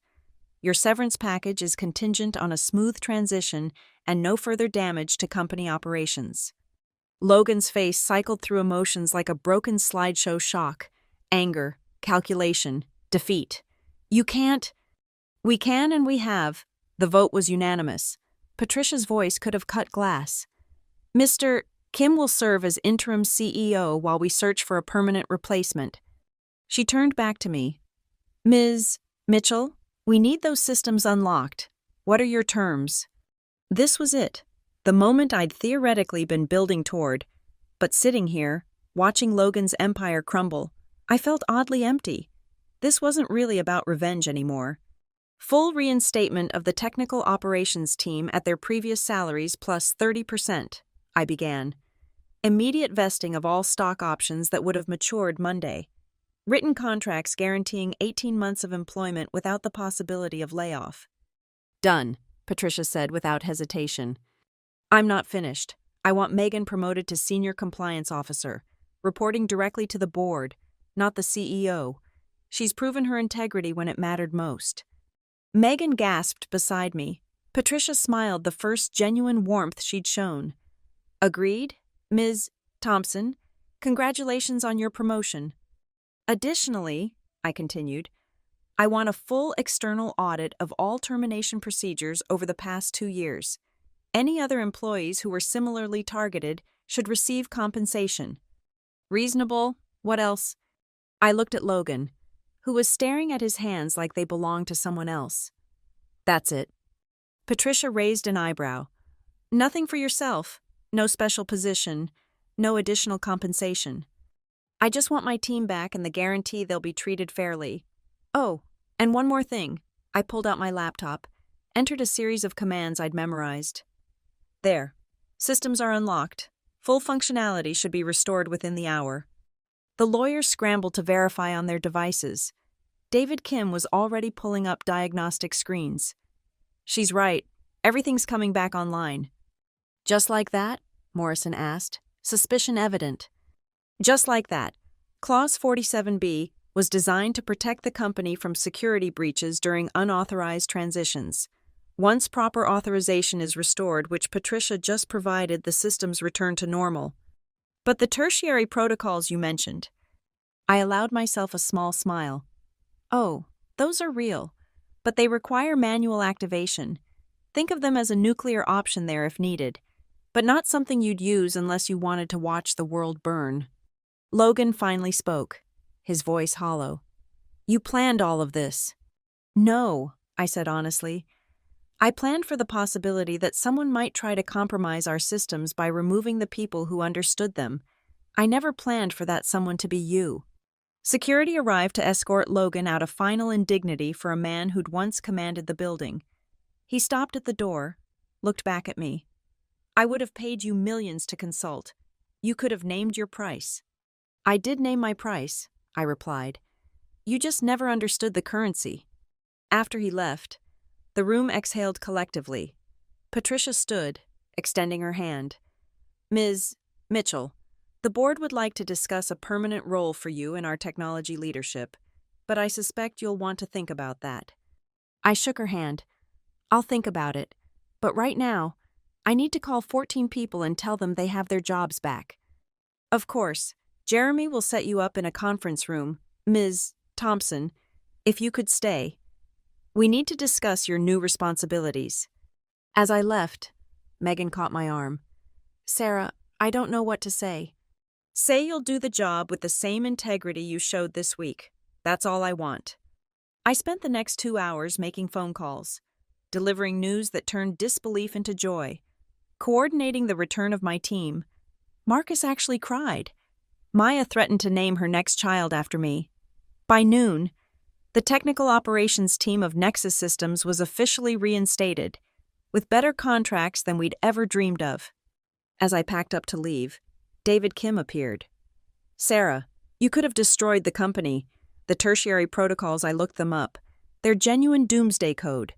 Your severance package is contingent on a smooth transition and no further damage to company operations." Logan's face cycled through emotions like a broken slideshow shock: anger, calculation, defeat. "You can't." "We can and we have." The vote was unanimous. Patricia's voice could have cut glass. "Mr. Kim will serve as interim CEO while we search for a permanent replacement." She turned back to me. "Ms. Mitchell, we need those systems unlocked. What are your terms?" This was it, the moment I'd theoretically been building toward. But sitting here, watching Logan's empire crumble, I felt oddly empty. This wasn't really about revenge anymore. Full reinstatement of the technical operations team at their previous salaries plus 30%, I began. Immediate vesting of all stock options that would have matured Monday. Written contracts guaranteeing 18 months of employment without the possibility of layoff. "Done," Patricia said without hesitation. "I'm not finished. I want Megan promoted to Senior Compliance Officer, reporting directly to the board, not the CEO. She's proven her integrity when it mattered most." Megan gasped beside me. Patricia smiled, the first genuine warmth she'd shown. "Agreed, Ms. Thompson. Congratulations on your promotion." "Additionally," I continued, I want a full external audit of all termination procedures over the past 2 years. Any other employees who were similarly targeted should receive compensation. Reasonable? What else? I looked at Logan, who was staring at his hands like they belonged to someone else. That's it. Patricia raised an eyebrow. Nothing for yourself. No special position. No additional compensation. I just want my team back and the guarantee they'll be treated fairly. Oh, and one more thing. I pulled out my laptop, entered a series of commands I'd memorized. There. Systems are unlocked. Full functionality should be restored within the hour. The lawyers scrambled to verify on their devices. David Kim was already pulling up diagnostic screens. She's right. Everything's coming back online. Just like that? Morrison asked, suspicion evident. Just like that. Clause 47B was designed to protect the company from security breaches during unauthorized transitions. Once proper authorization is restored, which Patricia just provided, the systems return to normal. But the tertiary protocols you mentioned. I allowed myself a small smile. Oh, those are real, but they require manual activation. Think of them as a nuclear option there if needed, but not something you'd use unless you wanted to watch the world burn. Logan finally spoke, his voice hollow. You planned all of this. No, I said honestly. I planned for the possibility that someone might try to compromise our systems by removing the people who understood them. I never planned for that someone to be you. Security arrived to escort Logan out of final indignity for a man who'd once commanded the building. He stopped at the door, looked back at me. I would have paid you millions to consult. You could have named your price. I did name my price, I replied. You just never understood the currency. After he left, the room exhaled collectively. Patricia stood, extending her hand. Ms. Mitchell, the board would like to discuss a permanent role for you in our technology leadership, but I suspect you'll want to think about that. I shook her hand. I'll think about it, but right now, I need to call 14 people and tell them they have their jobs back. Of course, Jeremy will set you up in a conference room, Ms. Thompson, if you could stay. We need to discuss your new responsibilities. As I left, Megan caught my arm. Sarah, I don't know what to say. Say you'll do the job with the same integrity you showed this week. That's all I want. I spent the next 2 hours making phone calls, delivering news that turned disbelief into joy, coordinating the return of my team. Marcus actually cried. Maya threatened to name her next child after me. By noon, the technical operations team of Nexus Systems was officially reinstated, with better contracts than we'd ever dreamed of. As I packed up to leave, David Kim appeared. Sarah, you could have destroyed the company. The tertiary protocols, I looked them up. They're genuine doomsday code.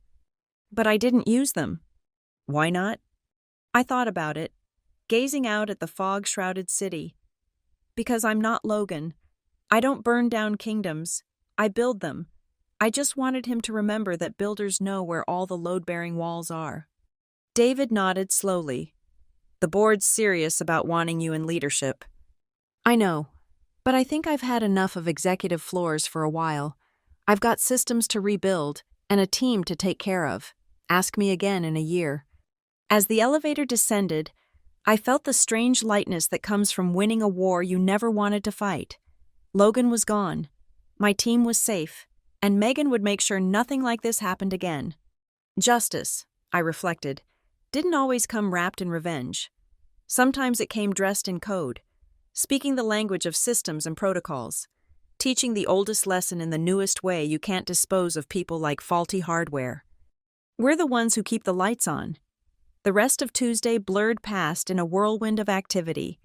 But I didn't use them. Why not? I thought about it, gazing out at the fog-shrouded city. Because I'm not Logan. I don't burn down kingdoms. I build them. I just wanted him to remember that builders know where all the load-bearing walls are. David nodded slowly. The board's serious about wanting you in leadership. I know, but I think I've had enough of executive floors for a while. I've got systems to rebuild and a team to take care of. Ask me again in a year. As the elevator descended, I felt the strange lightness that comes from winning a war you never wanted to fight. Logan was gone. My team was safe, and Megan would make sure nothing like this happened again. Justice, I reflected, didn't always come wrapped in revenge. Sometimes it came dressed in code, speaking the language of systems and protocols, teaching the oldest lesson in the newest way: you can't dispose of people like faulty hardware. We're the ones who keep the lights on. The rest of Tuesday blurred past in a whirlwind of activity.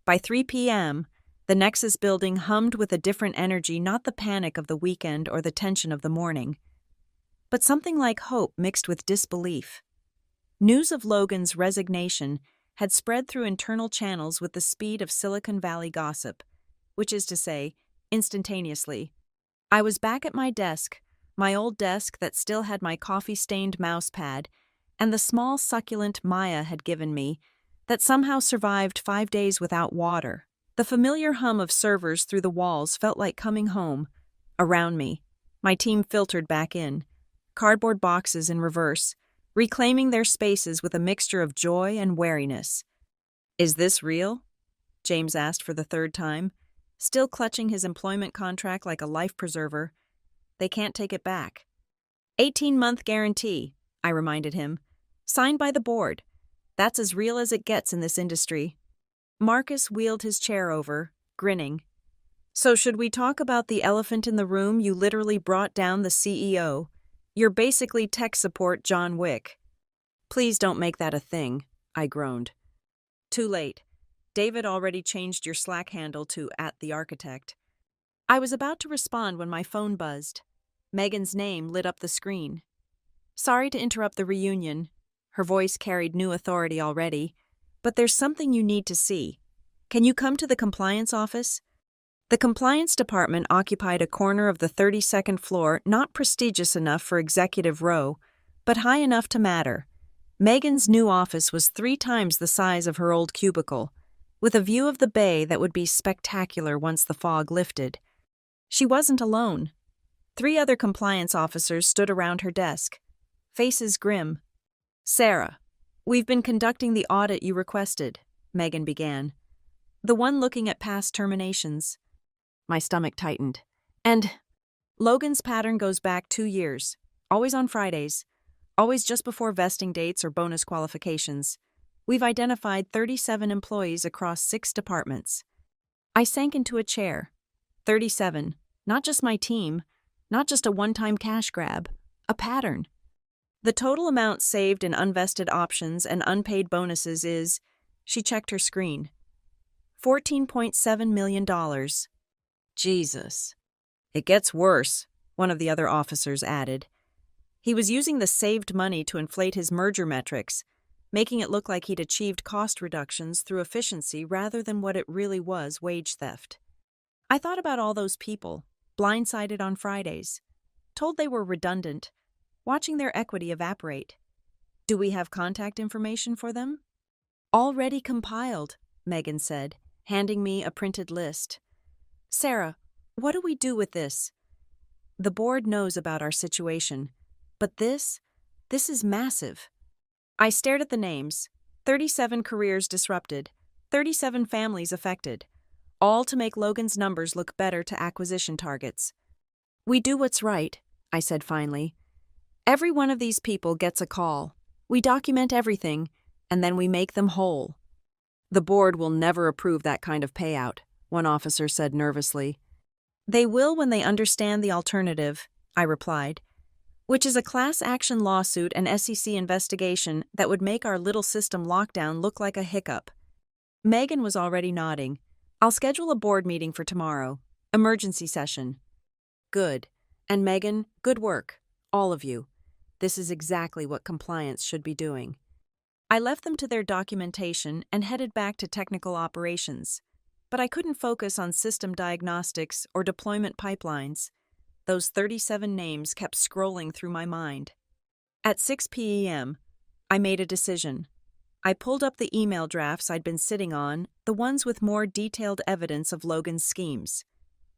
By 3 p.m., the Nexus building hummed with a different energy, not the panic of the weekend or the tension of the morning, but something like hope mixed with disbelief. News of Logan's resignation had spread through internal channels with the speed of Silicon Valley gossip, which is to say, instantaneously. I was back at my desk, my old desk that still had my coffee-stained mousepad and the small succulent Maya had given me that somehow survived 5 days without water. The familiar hum of servers through the walls felt like coming home. Around me, My team filtered back in, cardboard boxes in reverse, reclaiming their spaces with a mixture of joy and wariness. "Is this real?" James asked for the third time, still clutching his employment contract like a life preserver. "They can't take it back." 18-month guarantee, I reminded him. "Signed by the board. That's as real as it gets in this industry." Marcus wheeled his chair over, grinning. "So should we talk about the elephant in the room? You literally brought down the CEO. You're basically tech support John Wick." "Please don't make that a thing," I groaned. "Too late. David already changed your Slack handle to @thearchitect. I was about to respond when my phone buzzed. Megan's name lit up the screen. "Sorry to interrupt the reunion." Her voice carried new authority already. "But there's something you need to see. Can you come to the compliance office?" The compliance department occupied a corner of the 32nd floor, not prestigious enough for executive row, but high enough to matter. Megan's new office was 3 times the size of her old cubicle, with a view of the bay that would be spectacular once the fog lifted. She wasn't alone. 3 other compliance officers stood around her desk, faces grim. "Sarah, we've been conducting the audit you requested," Megan began. "The one looking at past terminations." My stomach tightened. "And Logan's pattern goes back 2 years, always on Fridays, always just before vesting dates or bonus qualifications. We've identified 37 employees across 6 departments." I sank into a chair. 37, not just my team, not just a one-time cash grab, a pattern. "The total amount saved in unvested options and unpaid bonuses is," she checked her screen, $14.7 million. "Jesus." "It gets worse," one of the other officers added. He was using the saved money to inflate his merger metrics, making it look like he'd achieved cost reductions through efficiency rather than what it really was, wage theft. I thought about all those people, blindsided on Fridays, told they were redundant, watching their equity evaporate. "Do we have contact information for them?" "Already compiled," Megan said, handing me a printed list. "Sarah, what do we do with this?" "The board knows about our situation, but this is massive." I stared at the names. 37 careers disrupted, 37 families affected, all to make Logan's numbers look better to acquisition targets. "We do what's right," I said finally. "Every one of these people gets a call. We document everything, and then we make them whole." "The board will never approve that kind of payout," one officer said nervously. "They will when they understand the alternative," I replied, "which is a class action lawsuit and SEC investigation that would make our little system lockdown look like a hiccup." Megan was already nodding. "I'll schedule a board meeting for tomorrow. Emergency session." "Good. And Megan, good work. All of you. This is exactly what compliance should be doing." I left them to their documentation and headed back to technical operations. But I couldn't focus on system diagnostics or deployment pipelines. Those 37 names kept scrolling through my mind. At 6 p.m., I made a decision. I pulled up the email drafts I'd been sitting on, the ones with more detailed evidence of Logan's schemes,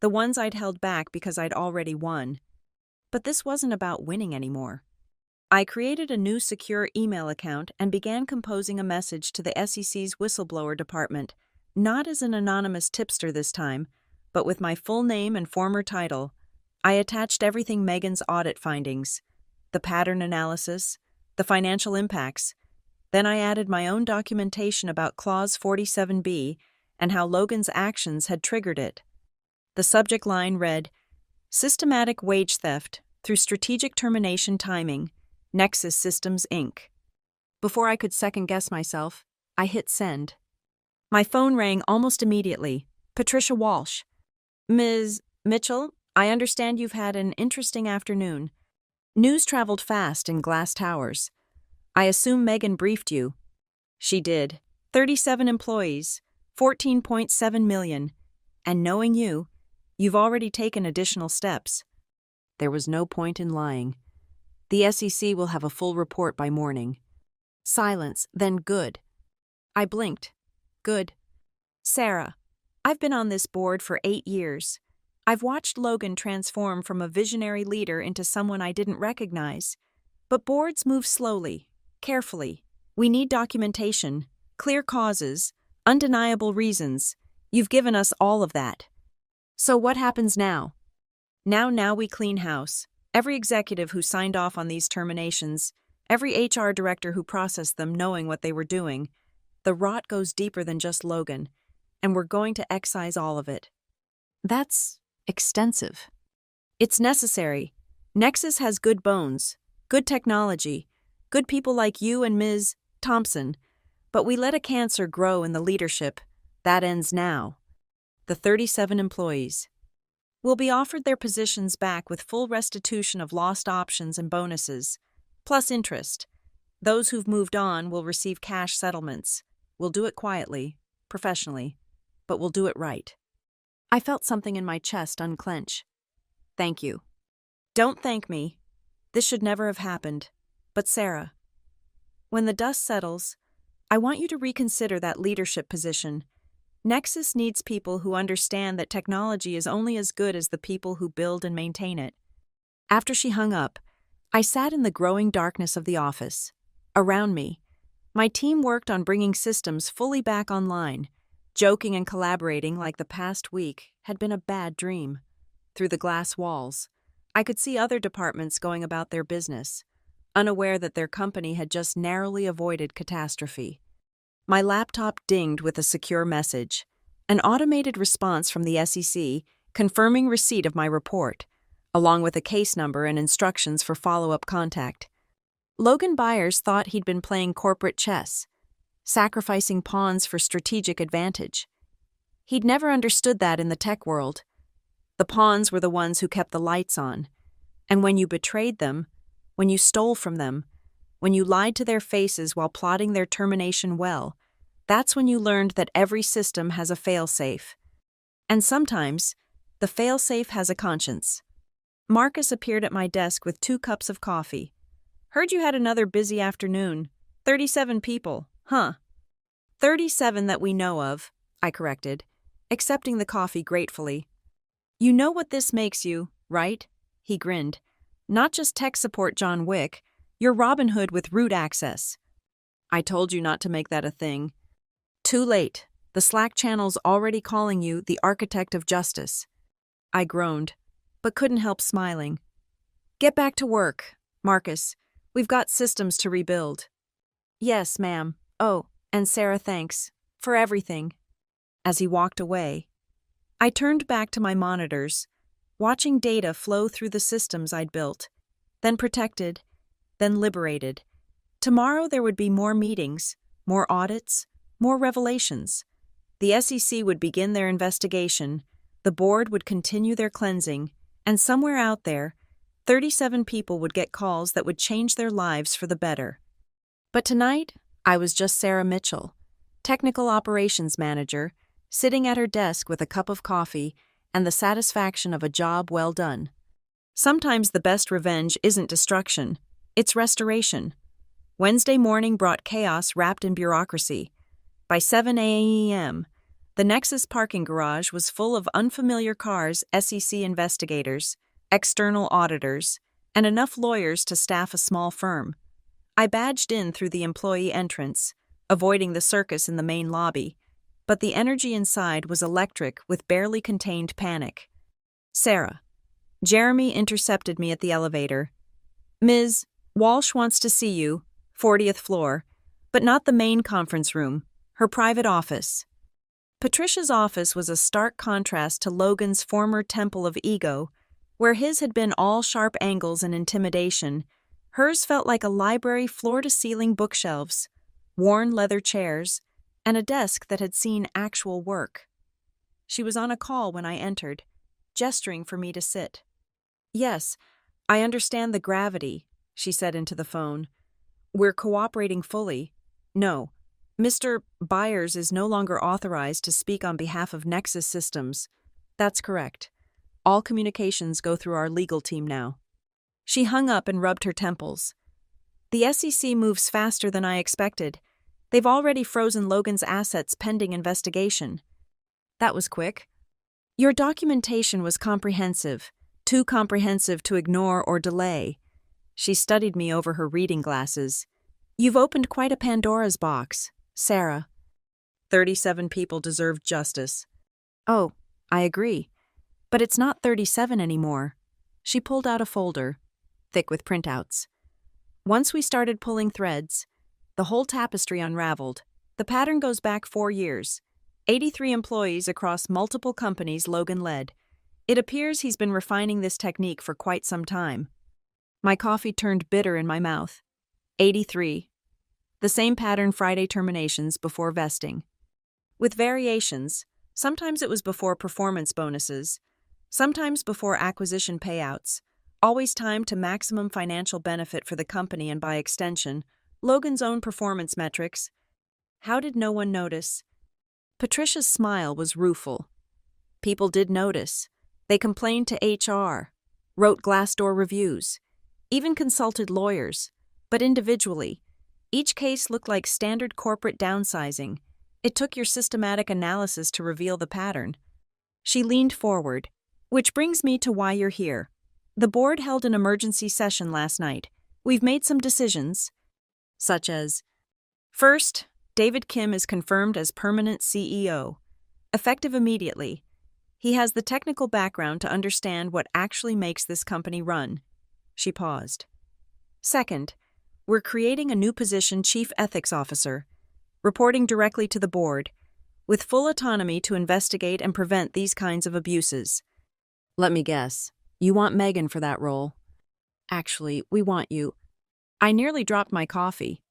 the ones I'd held back because I'd already won. But this wasn't about winning anymore. I created a new secure email account and began composing a message to the SEC's whistleblower department, not as an anonymous tipster this time, but with my full name and former title. I attached everything: Megan's audit findings, the pattern analysis, the financial impacts. Then I added my own documentation about Clause 47B and how Logan's actions had triggered it. The subject line read, "Systematic wage theft through strategic termination timing, Nexus Systems, Inc." Before I could second-guess myself, I hit send. My phone rang almost immediately. Patricia Walsh. "Ms. Mitchell, I understand you've had an interesting afternoon. News traveled fast in glass towers. I assume Megan briefed you." "She did. 37 employees, $14.7 million. And knowing you, you've already taken additional steps." There was no point in lying. "The SEC will have a full report by morning." Silence, then good. I blinked. "Good." "Sarah, I've been on this board for 8 years. I've watched Logan transform from a visionary leader into someone I didn't recognize. But boards move slowly, carefully. We need documentation, clear causes, undeniable reasons. You've given us all of that. So what happens now? Now we clean house. Every executive who signed off on these terminations, every HR director who processed them knowing what they were doing. The rot goes deeper than just Logan, and we're going to excise all of it. That's extensive. It's necessary. Nexus has good bones, good technology, good people like you and Ms. Thompson, but we let a cancer grow in the leadership. That ends now. The 37 employees will be offered their positions back with full restitution of lost options and bonuses, plus interest. Those who've moved on will receive cash settlements. We'll do it quietly, professionally, but we'll do it right. I felt something in my chest unclench. Thank you. Don't thank me. This should never have happened. But Sarah, when the dust settles, I want you to reconsider that leadership position. Nexus needs people who understand that technology is only as good as the people who build and maintain it. After she hung up, I sat in the growing darkness of the office. Around me, my team worked on bringing systems fully back online, joking and collaborating like the past week had been a bad dream. Through the glass walls, I could see other departments going about their business, unaware that their company had just narrowly avoided catastrophe. My laptop dinged with a secure message, an automated response from the SEC confirming receipt of my report, along with a case number and instructions for follow-up contact. Logan Byers thought he'd been playing corporate chess, sacrificing pawns for strategic advantage. He'd never understood that in the tech world. The pawns were the ones who kept the lights on, and when you betrayed them, when you stole from them, when you lied to their faces while plotting their termination well, that's when you learned that every system has a fail-safe. And sometimes, the fail-safe has a conscience. Marcus appeared at my desk with 2 cups of coffee. Heard you had another busy afternoon. 37 people, huh? 37 that we know of, I corrected, accepting the coffee gratefully. You know what this makes you, right? He grinned. Not just tech support John Wick, you're Robin Hood with root access. I told you not to make that a thing. Too late. The Slack channel's already calling you the architect of justice. I groaned, but couldn't help smiling. Get back to work, Marcus. We've got systems to rebuild. Yes, ma'am. Oh, and Sarah, thanks for everything. As he walked away, I turned back to my monitors, watching data flow through the systems I'd built, then protected, then liberated. Tomorrow there would be more meetings, more audits, more revelations. The SEC would begin their investigation, the board would continue their cleansing, and somewhere out there, 37 people would get calls that would change their lives for the better. But tonight, I was just Sarah Mitchell, technical operations manager, sitting at her desk with a cup of coffee and the satisfaction of a job well done. Sometimes the best revenge isn't destruction, it's restoration. Wednesday morning brought chaos wrapped in bureaucracy. By 7 a.m., the Nexus parking garage was full of unfamiliar cars, SEC investigators, external auditors, and enough lawyers to staff a small firm. I badged in through the employee entrance, avoiding the circus in the main lobby, but the energy inside was electric with barely contained panic. Sarah. Jeremy intercepted me at the elevator. Ms. Walsh wants to see you, 40th floor, but not the main conference room, her private office. Patricia's office was a stark contrast to Logan's former temple of ego, where his had been all sharp angles and intimidation. Hers felt like a library floor-to-ceiling bookshelves, worn leather chairs, and a desk that had seen actual work. She was on a call when I entered, gesturing for me to sit. Yes, I understand the gravity, she said into the phone. We're cooperating fully. No, Mr. Byers is no longer authorized to speak on behalf of Nexus Systems. That's correct. All communications go through our legal team now. She hung up and rubbed her temples. The SEC moves faster than I expected. They've already frozen Logan's assets pending investigation. That was quick. Your documentation was comprehensive, too comprehensive to ignore or delay. She studied me over her reading glasses. You've opened quite a Pandora's box, Sarah. 37 people deserve justice. Oh, I agree. But it's not 37 anymore. She pulled out a folder, thick with printouts. Once we started pulling threads, the whole tapestry unraveled. The pattern goes back 4 years. 83 employees across multiple companies Logan led. It appears he's been refining this technique for quite some time. My coffee turned bitter in my mouth. 83. The same pattern Friday terminations before vesting. With variations, sometimes it was before performance bonuses, sometimes before acquisition payouts, always timed to maximum financial benefit for the company and by extension, Logan's own performance metrics. How did no one notice? Patricia's smile was rueful. People did notice. They complained to HR, wrote Glassdoor reviews, even consulted lawyers, but individually. Each case looked like standard corporate downsizing. It took your systematic analysis to reveal the pattern. She leaned forward. Which brings me to why you're here. The board held an emergency session last night. We've made some decisions, such as, first, David Kim is confirmed as permanent CEO, effective immediately. He has the technical background to understand what actually makes this company run. She paused. Second, we're creating a new position, Chief Ethics Officer, reporting directly to the board, with full autonomy to investigate and prevent these kinds of abuses. Let me guess, you want Megan for that role. Actually, we want you. I nearly dropped my coffee.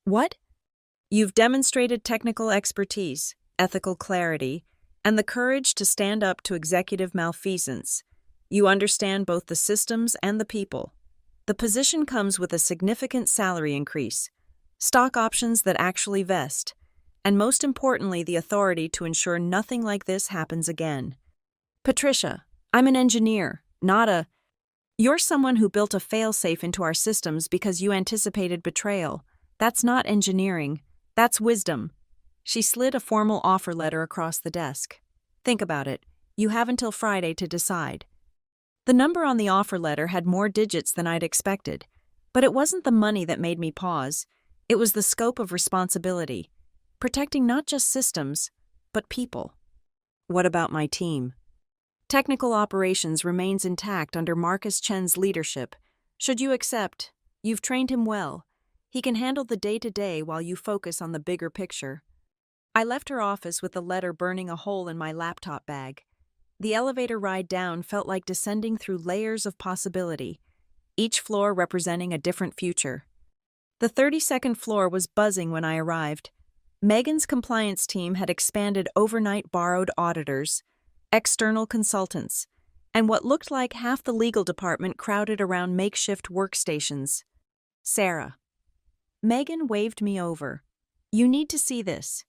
What? You've demonstrated technical expertise, ethical clarity, and the courage to stand up to executive malfeasance. You understand both the systems and the people. The position comes with a significant salary increase, stock options that actually vest, and most importantly, the authority to ensure nothing like this happens again. Patricia, I'm an engineer, not a... You're someone who built a failsafe into our systems because you anticipated betrayal. That's not engineering. That's wisdom. She slid a formal offer letter across the desk. Think about it. You have until Friday to decide. The number on the offer letter had more digits than I'd expected, but it wasn't the money that made me pause. It was the scope of responsibility, protecting not just systems, but people. What about my team? Technical operations remains intact under Marcus Chen's leadership. Should you accept, you've trained him well. He can handle the day-to-day while you focus on the bigger picture. I left her office with the letter burning a hole in my laptop bag. The elevator ride down felt like descending through layers of possibility, each floor representing a different future. The 32nd floor was buzzing when I arrived. Megan's compliance team had expanded overnight borrowed auditors, external consultants, and what looked like half the legal department crowded around makeshift workstations. Sarah. Megan waved me over. You need to see this.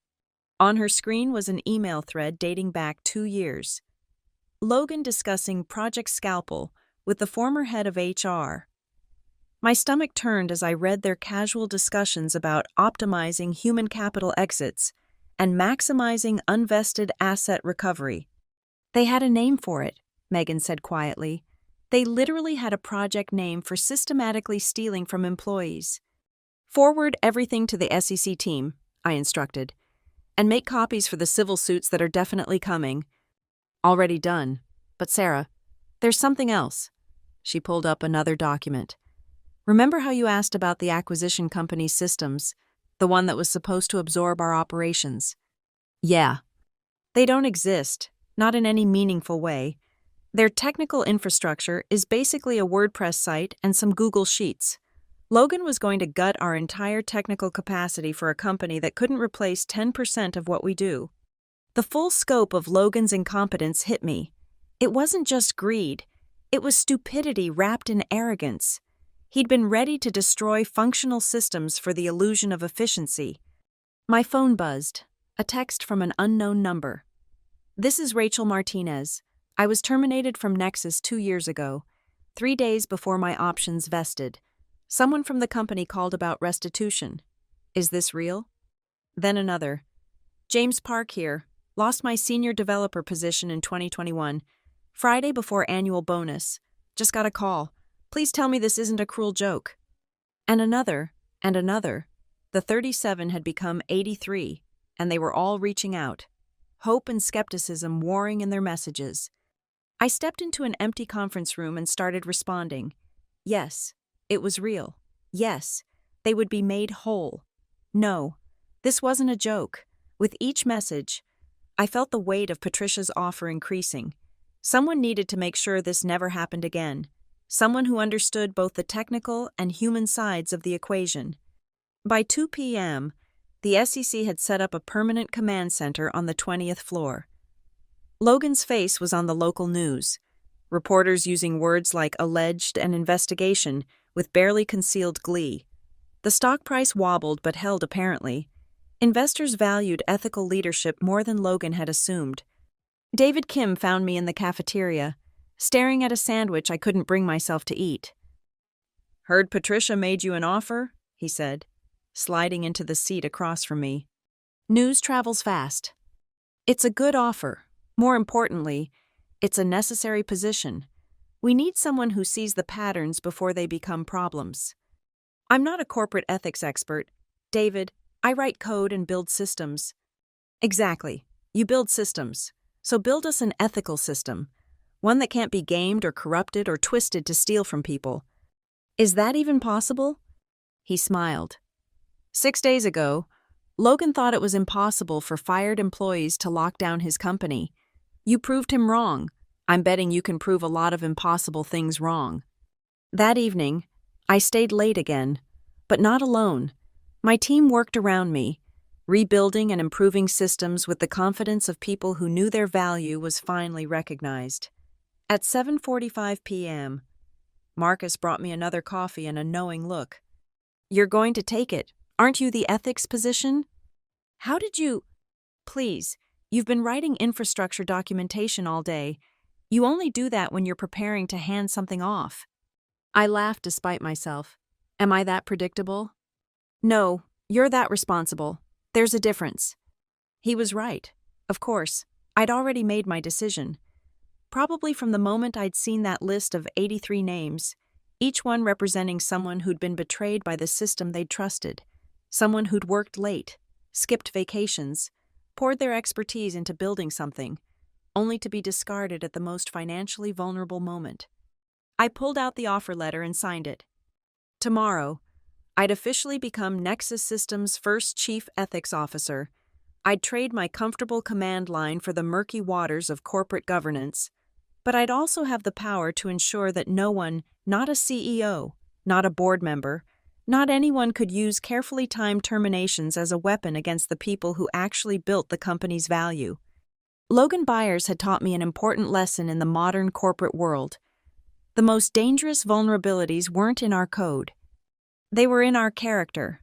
On her screen was an email thread dating back 2 years. Logan discussing Project Scalpel with the former head of HR. My stomach turned as I read their casual discussions about optimizing human capital exits and maximizing unvested asset recovery. They had a name for it, Megan said quietly. They literally had a project name for systematically stealing from employees. Forward everything to the SEC team, I instructed, and make copies for the civil suits that are definitely coming. Already done. But Sarah, there's something else. She pulled up another document. Remember how you asked about the acquisition company's systems, the one that was supposed to absorb our operations? Yeah. They don't exist, not in any meaningful way. Their technical infrastructure is basically a WordPress site and some Google Sheets. Logan was going to gut our entire technical capacity for a company that couldn't replace 10% of what we do. The full scope of Logan's incompetence hit me. It wasn't just greed. It was stupidity wrapped in arrogance. He'd been ready to destroy functional systems for the illusion of efficiency. My phone buzzed, a text from an unknown number. This is Rachel Martinez. I was terminated from Nexus 2 years ago, 3 days before my options vested. Someone from the company called about restitution. Is this real? Then another. James Park here. Lost my senior developer position in 2021. Friday before annual bonus. Just got a call. Please tell me this isn't a cruel joke. And another, and another. The 37 had become 83, and they were all reaching out. Hope and skepticism warring in their messages. I stepped into an empty conference room and started responding. Yes, it was real. Yes, they would be made whole. No, this wasn't a joke. With each message, I felt the weight of Patricia's offer increasing. Someone needed to make sure this never happened again. Someone who understood both the technical and human sides of the equation. By 2 p.m., the SEC had set up a permanent command center on the 20th floor. Logan's face was on the local news. Reporters using words like alleged and investigation with barely concealed glee. The stock price wobbled but held apparently. Investors valued ethical leadership more than Logan had assumed. David Kim found me in the cafeteria, staring at a sandwich I couldn't bring myself to eat. "Heard Patricia made you an offer?" he said, sliding into the seat across from me. News travels fast. It's a good offer. More importantly, it's a necessary position. We need someone who sees the patterns before they become problems. I'm not a corporate ethics expert. David, I write code and build systems. Exactly. You build systems. So build us an ethical system. One that can't be gamed or corrupted or twisted to steal from people. Is that even possible? He smiled. 6 days ago, Logan thought it was impossible for fired employees to lock down his company. You proved him wrong. I'm betting you can prove a lot of impossible things wrong. That evening, I stayed late again, but not alone. My team worked around me, rebuilding and improving systems with the confidence of people who knew their value was finally recognized. At 7:45 p.m., Marcus brought me another coffee and a knowing look. "You're going to take it. Aren't you the ethics position?" "How did you—" "Please, you've been writing infrastructure documentation all day. You only do that when you're preparing to hand something off." I laughed despite myself. Am I that predictable? "No, you're that responsible. There's a difference." He was right. Of course, I'd already made my decision. Probably from the moment I'd seen that list of 83 names, each one representing someone who'd been betrayed by the system they'd trusted, someone who'd worked late, skipped vacations, poured their expertise into building something, only to be discarded at the most financially vulnerable moment. I pulled out the offer letter and signed it. Tomorrow, I'd officially become Nexus Systems' first chief ethics officer. I'd trade my comfortable command line for the murky waters of corporate governance, but I'd also have the power to ensure that no one, not a CEO, not a board member, not anyone could use carefully timed terminations as a weapon against the people who actually built the company's value. Logan Byers had taught me an important lesson in the modern corporate world. The most dangerous vulnerabilities weren't in our code. They were in our character.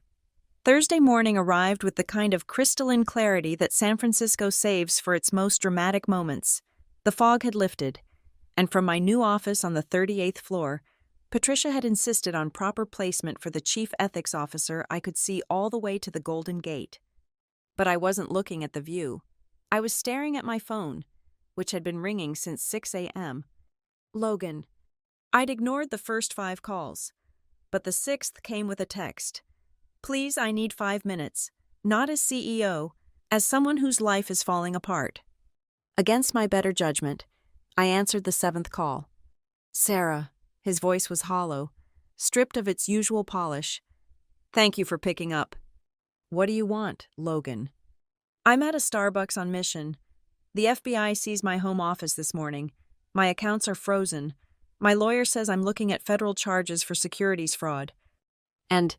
Thursday morning arrived with the kind of crystalline clarity that San Francisco saves for its most dramatic moments. The fog had lifted, and from my new office on the 38th floor, Patricia had insisted on proper placement for the chief ethics officer. I could see all the way to the Golden Gate. But I wasn't looking at the view. I was staring at my phone, which had been ringing since 6 a.m. Logan. I'd ignored the first 5 calls, but the 6th came with a text. "Please, I need 5 minutes, not as CEO, as someone whose life is falling apart." Against my better judgment, I answered the 7th call. "Sarah," his voice was hollow, stripped of its usual polish. "Thank you for picking up." "What do you want, Logan?" "I'm at a Starbucks on mission. The FBI seized my home office this morning. My accounts are frozen. My lawyer says I'm looking at federal charges for securities fraud." And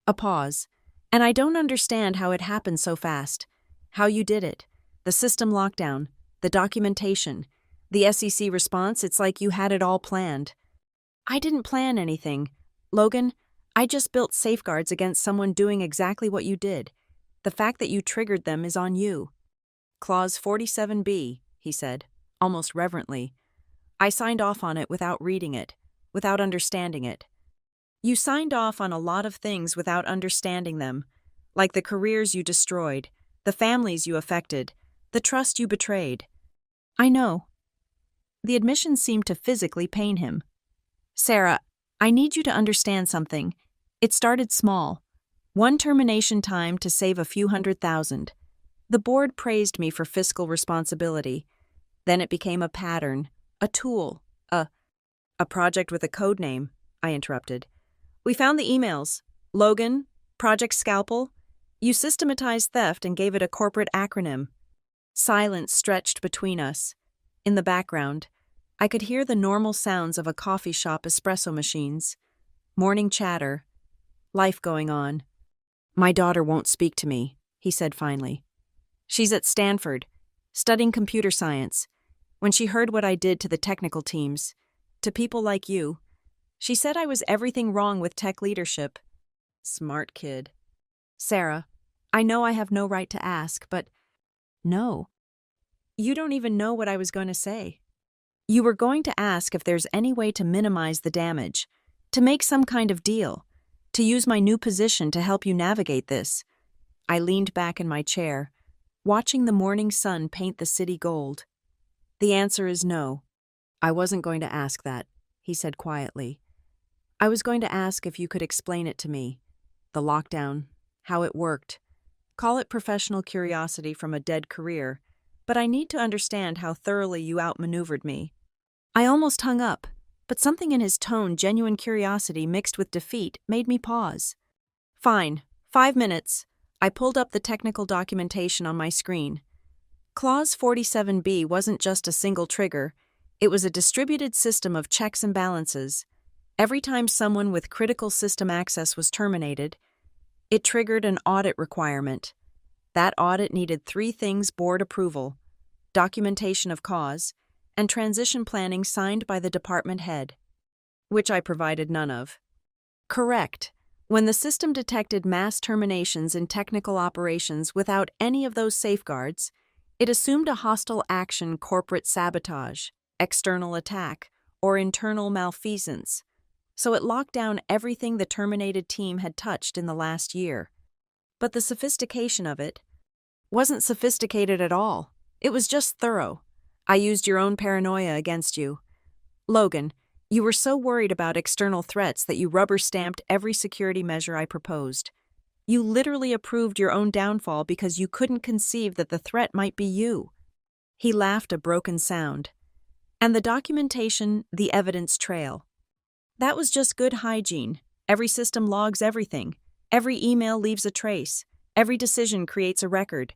a pause. "And I don't understand how it happened so fast. How you did it. The system lockdown, the documentation, the SEC response, it's like you had it all planned." "I didn't plan anything. Logan, I just built safeguards against someone doing exactly what you did. The fact that you triggered them is on you." "Clause 47B, he said, almost reverently. I signed off on it without reading it, without understanding it. You signed off on a lot of things without understanding them, like the careers you destroyed, the families you affected, The trust you betrayed. I know. The admission seemed to physically pain him. Sarah, I need you to understand something. It started small. One termination time to save a few $100,000. The board praised me for fiscal responsibility. Then it became a pattern, a tool, a project with a code name, I interrupted. We found the emails. Logan, Project Scalpel. You systematized theft and gave it a corporate acronym. Silence stretched between us. In the background, I could hear the normal sounds of a coffee shop espresso machines, morning chatter, life going on. My daughter won't speak to me, he said finally. She's at Stanford, studying computer science. When she heard what I did to the technical teams, to people like you, she said I was everything wrong with tech leadership. Smart kid. Sarah, I know I have no right to ask, but no. You don't even know what I was going to say. You were going to ask if there's any way to minimize the damage, to make some kind of deal, to use my new position to help you navigate this. I leaned back in my chair, watching the morning sun paint the city gold. The answer is no. I wasn't going to ask that, he said quietly. I was going to ask if you could explain it to me. The lockdown, how it worked. Call it professional curiosity from a dead career, but I need to understand how thoroughly you outmaneuvered me. I almost hung up, but something in his tone, genuine curiosity mixed with defeat, made me pause. Fine, 5 minutes. I pulled up the technical documentation on my screen. Clause 47B wasn't just a single trigger, it was a distributed system of checks and balances. Every time someone with critical system access was terminated, it triggered an audit requirement. That audit needed 3 things: board approval, documentation of cause, and transition planning signed by the department head, which I provided none of. Correct. When the system detected mass terminations in technical operations without any of those safeguards, it assumed a hostile action, corporate sabotage, external attack, or internal malfeasance. So it locked down everything the terminated team had touched in the last year. But the sophistication of it wasn't sophisticated at all. It was just thorough. I used your own paranoia against you. Logan, you were so worried about external threats that you rubber-stamped every security measure I proposed. You literally approved your own downfall because you couldn't conceive that the threat might be you. He laughed a broken sound. And the documentation, the evidence trail. That was just good hygiene. Every system logs everything. Every email leaves a trace. Every decision creates a record.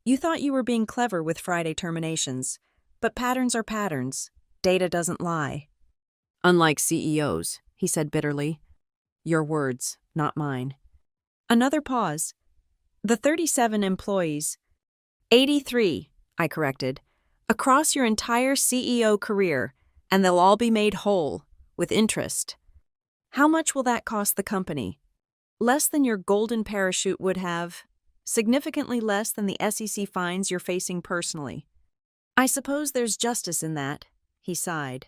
You thought you were being clever with Friday terminations. But patterns are patterns. Data doesn't lie. Unlike CEOs, he said bitterly. Your words, not mine. Another pause. The 37 employees. 83, I corrected. Across your entire CEO career, and they'll all be made whole, with interest. How much will that cost the company? Less than your golden parachute would have. Significantly less than the SEC fines you're facing personally. I suppose there's justice in that, he sighed.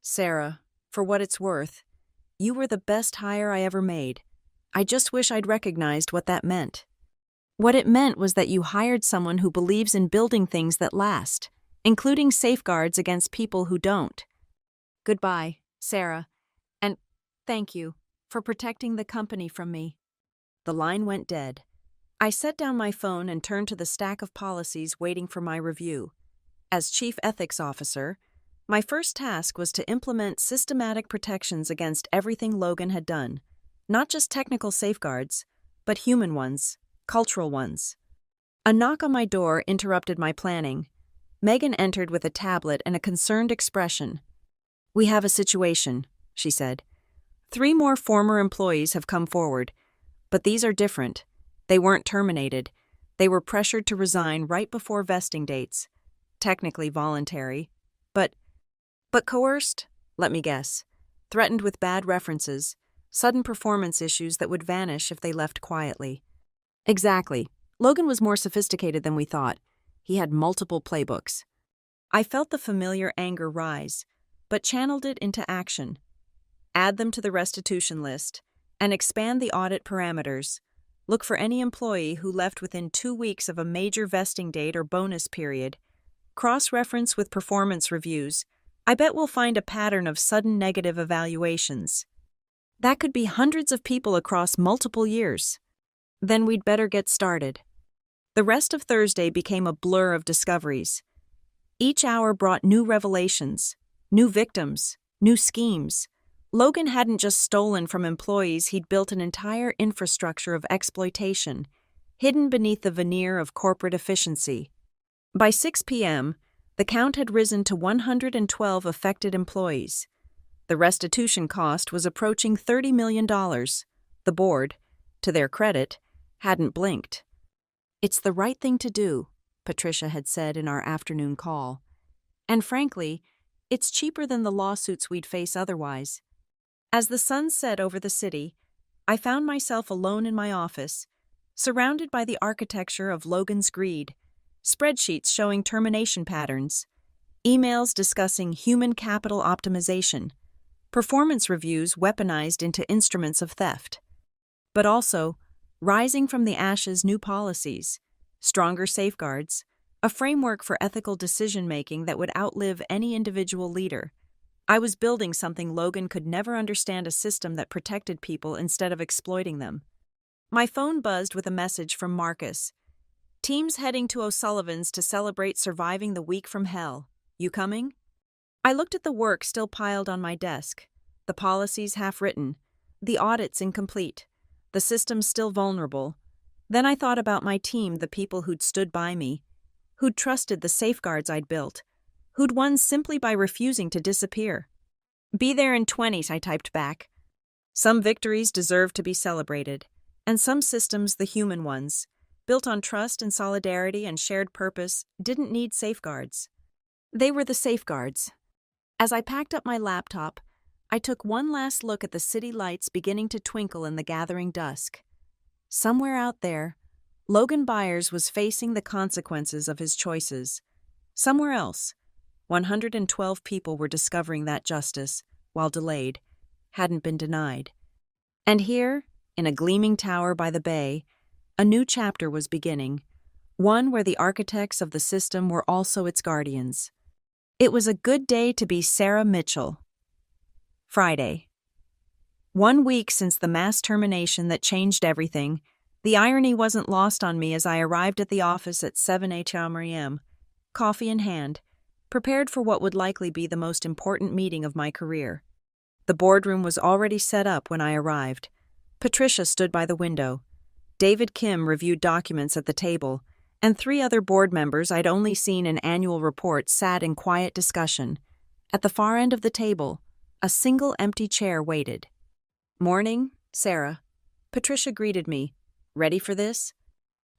Sarah, for what it's worth, you were the best hire I ever made. I just wish I'd recognized what that meant. What it meant was that you hired someone who believes in building things that last, including safeguards against people who don't. Goodbye, Sarah, and thank you for protecting the company from me. The line went dead. I set down my phone and turned to the stack of policies waiting for my review. As Chief Ethics Officer, my first task was to implement systematic protections against everything Logan had done. Not just technical safeguards, but human ones, cultural ones. A knock on my door interrupted my planning. Megan entered with a tablet and a concerned expression. We have a situation, she said. 3 more former employees have come forward, but these are different. They weren't terminated. They were pressured to resign right before vesting dates. Technically voluntary, but coerced? Let me guess. Threatened with bad references, sudden performance issues that would vanish if they left quietly. Exactly. Logan was more sophisticated than we thought. He had multiple playbooks. I felt the familiar anger rise, but channeled it into action. Add them to the restitution list, and expand the audit parameters. Look for any employee who left within 2 weeks of a major vesting date or bonus period. Cross-reference with performance reviews. I bet we'll find a pattern of sudden negative evaluations. That could be hundreds of people across multiple years. Then we'd better get started. The rest of Thursday became a blur of discoveries. Each hour brought new revelations, new victims, new schemes. Logan hadn't just stolen from employees, he'd built an entire infrastructure of exploitation, hidden beneath the veneer of corporate efficiency. By 6 p.m., the count had risen to 112 affected employees. The restitution cost was approaching $30 million. The board, to their credit, hadn't blinked. "It's the right thing to do," Patricia had said in our afternoon call. And frankly, it's cheaper than the lawsuits we'd face otherwise. As the sun set over the city, I found myself alone in my office, surrounded by the architecture of Logan's greed, spreadsheets showing termination patterns, emails discussing human capital optimization, performance reviews weaponized into instruments of theft. But also, rising from the ashes, new policies, stronger safeguards, a framework for ethical decision-making that would outlive any individual leader. I was building something Logan could never understand, a system that protected people instead of exploiting them. My phone buzzed with a message from Marcus. "Team's heading to O'Sullivan's to celebrate surviving the week from hell. You coming?" I looked at the work still piled on my desk, the policies half-written, the audits incomplete, the systems still vulnerable. Then I thought about my team, the people who'd stood by me, who'd trusted the safeguards I'd built, who'd won simply by refusing to disappear. "Be there in 20s, I typed back. Some victories deserve to be celebrated, and some systems, the human ones, built on trust and solidarity and shared purpose, didn't need safeguards. They were the safeguards. As I packed up my laptop, I took one last look at the city lights beginning to twinkle in the gathering dusk. Somewhere out there, Logan Byers was facing the consequences of his choices. Somewhere else, 112 people were discovering that justice, while delayed, hadn't been denied. And here, in a gleaming tower by the bay, a new chapter was beginning, one where the architects of the system were also its guardians. It was a good day to be Sarah Mitchell. Friday. 1 week since the mass termination that changed everything. The irony wasn't lost on me as I arrived at the office at 7 a.m., coffee in hand, prepared for what would likely be the most important meeting of my career. The boardroom was already set up when I arrived. Patricia stood by the window. David Kim reviewed documents at the table, and 3 other board members I'd only seen in annual reports sat in quiet discussion. At the far end of the table, a single empty chair waited. "Morning, Sarah." Patricia greeted me. "Ready for this?"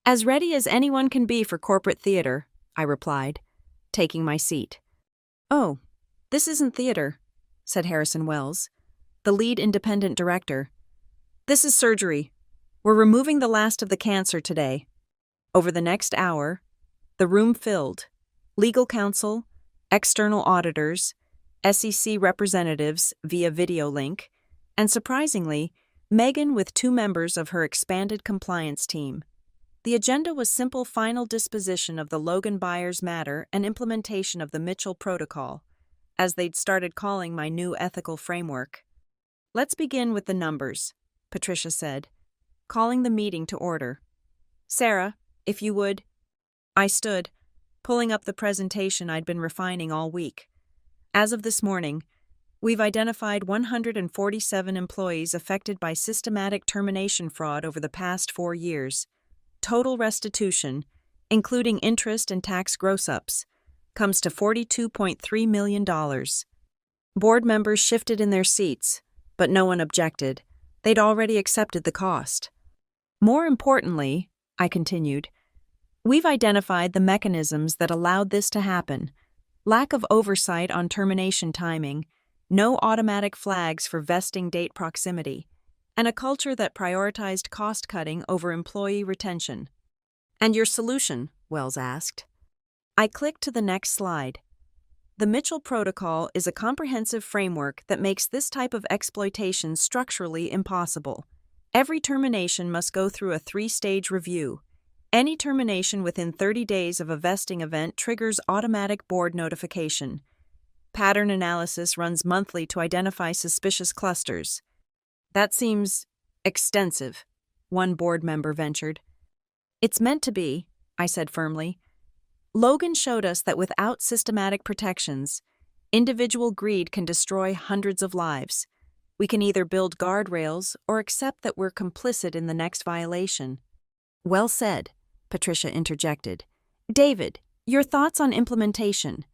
"As ready as anyone can be for corporate theater," I replied, taking my seat. "Oh, this isn't theater," said Harrison Wells, the lead independent director. "This is surgery. We're removing the last of the cancer today." Over the next hour, the room filled. Legal counsel, external auditors, SEC representatives via video link, and surprisingly, Megan with 2 members of her expanded compliance team. The agenda was simple: final disposition of the Logan Byers matter and implementation of the Mitchell Protocol, as they'd started calling my new ethical framework. "Let's begin with the numbers," Patricia said, calling the meeting to order. "Sarah, if you would." I stood, pulling up the presentation I'd been refining all week. As of this morning, we've identified 147 employees affected by systematic termination fraud over the past 4 years. Total restitution, including interest and tax gross-ups, comes to $42.3 million. Board members shifted in their seats, but no one objected. They'd already accepted the cost. "More importantly," I continued, "we've identified the mechanisms that allowed this to happen. Lack of oversight on termination timing, no automatic flags for vesting date proximity, and a culture that prioritized cost-cutting over employee retention." "And your solution?" Wells asked. I clicked to the next slide. The Mitchell Protocol is a comprehensive framework that makes this type of exploitation structurally impossible. Every termination must go through a 3-stage review. Any termination within 30 days of a vesting event triggers automatic board notification. Pattern analysis runs monthly to identify suspicious clusters. That seems extensive, one board member ventured. It's meant to be, I said firmly. Logan showed us that without systematic protections, individual greed can destroy hundreds of lives. We can either build guardrails or accept that we're complicit in the next violation. Well said, Patricia interjected. David, your thoughts on implementation?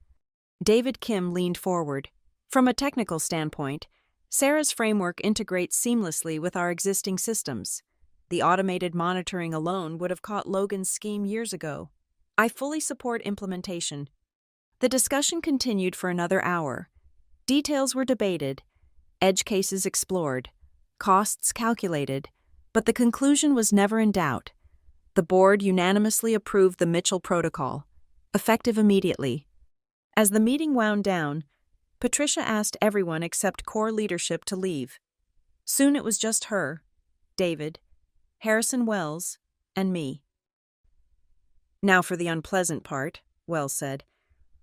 David Kim leaned forward. From a technical standpoint, Sarah's framework integrates seamlessly with our existing systems. The automated monitoring alone would have caught Logan's scheme years ago. I fully support implementation. The discussion continued for another hour. Details were debated, edge cases explored, costs calculated, but the conclusion was never in doubt. The board unanimously approved the Mitchell Protocol, effective immediately. As the meeting wound down, Patricia asked everyone except core leadership to leave. Soon it was just her, David, Harrison Wells, and me. Now for the unpleasant part, Wells said.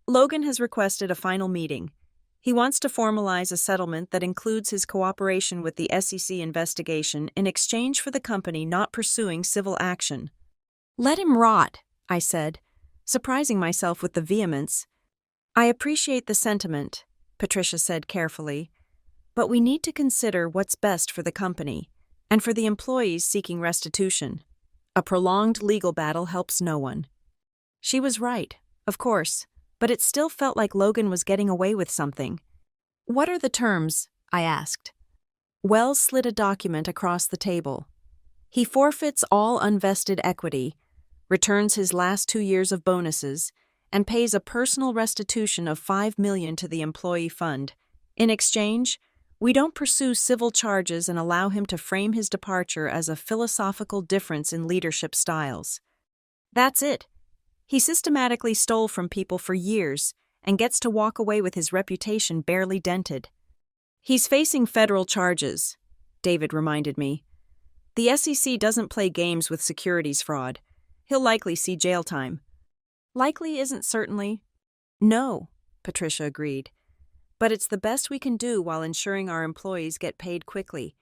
Logan has requested a final meeting. He wants to formalize a settlement that includes his cooperation with the SEC investigation in exchange for the company not pursuing civil action. Let him rot, I said, surprising myself with the vehemence. I appreciate the sentiment, Patricia said carefully, but we need to consider what's best for the company and for the employees seeking restitution. A prolonged legal battle helps no one. She was right, of course, but it still felt like Logan was getting away with something. What are the terms? I asked. Wells slid a document across the table. He forfeits all unvested equity, returns his last 2 years of bonuses, and pays a personal restitution of $5 million to the employee fund. In exchange, we don't pursue civil charges and allow him to frame his departure as a philosophical difference in leadership styles. That's it. He systematically stole from people for years and gets to walk away with his reputation barely dented. He's facing federal charges, David reminded me. The SEC doesn't play games with securities fraud. He'll likely see jail time. Likely isn't certainly. No, Patricia agreed. But it's the best we can do while ensuring our employees get paid quickly.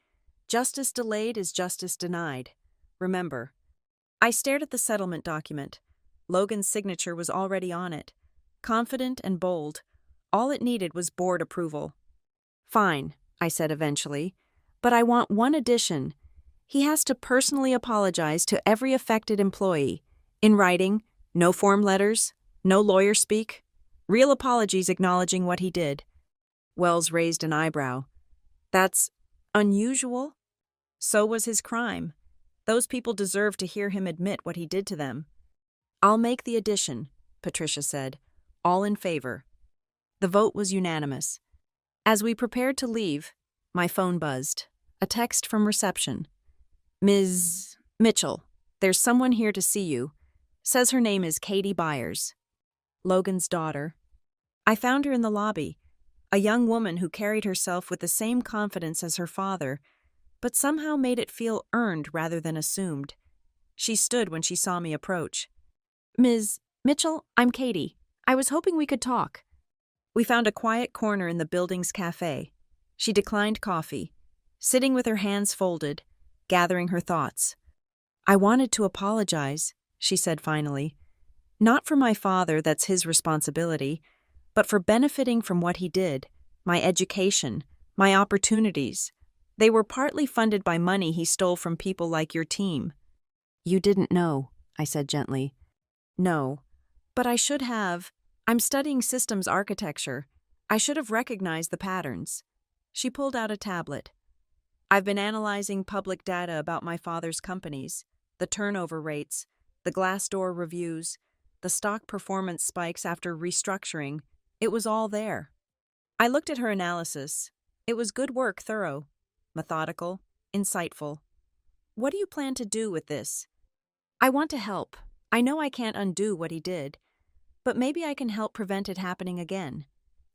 Justice delayed is justice denied. Remember. I stared at the settlement document. Logan's signature was already on it. Confident and bold. All it needed was board approval. Fine, I said eventually, but I want one addition. He has to personally apologize to every affected employee. In writing, no form letters, no lawyer speak. Real apologies acknowledging what he did. Wells raised an eyebrow. That's unusual. So was his crime. Those people deserve to hear him admit what he did to them. I'll make the addition, Patricia said. All in favor. The vote was unanimous. As we prepared to leave, my phone buzzed. A text from reception. Ms. Mitchell, there's someone here to see you. Says her name is Katie Byers. Logan's daughter. I found her in the lobby. A young woman who carried herself with the same confidence as her father, but somehow made it feel earned rather than assumed. She stood when she saw me approach. Ms. Mitchell, I'm Katie. I was hoping we could talk. We found a quiet corner in the building's cafe. She declined coffee, sitting with her hands folded, gathering her thoughts. I wanted to apologize, she said finally. Not for my father, that's his responsibility, but for benefiting from what he did, my education, my opportunities. They were partly funded by money he stole from people like your team. You didn't know, I said gently. No, but I should have. I'm studying systems architecture. I should have recognized the patterns. She pulled out a tablet. I've been analyzing public data about my father's companies, the turnover rates, the Glassdoor reviews, the stock performance spikes after restructuring. It was all there. I looked at her analysis. It was good work, thorough, methodical, insightful. What do you plan to do with this? I want to help. I know I can't undo what he did, but maybe I can help prevent it happening again.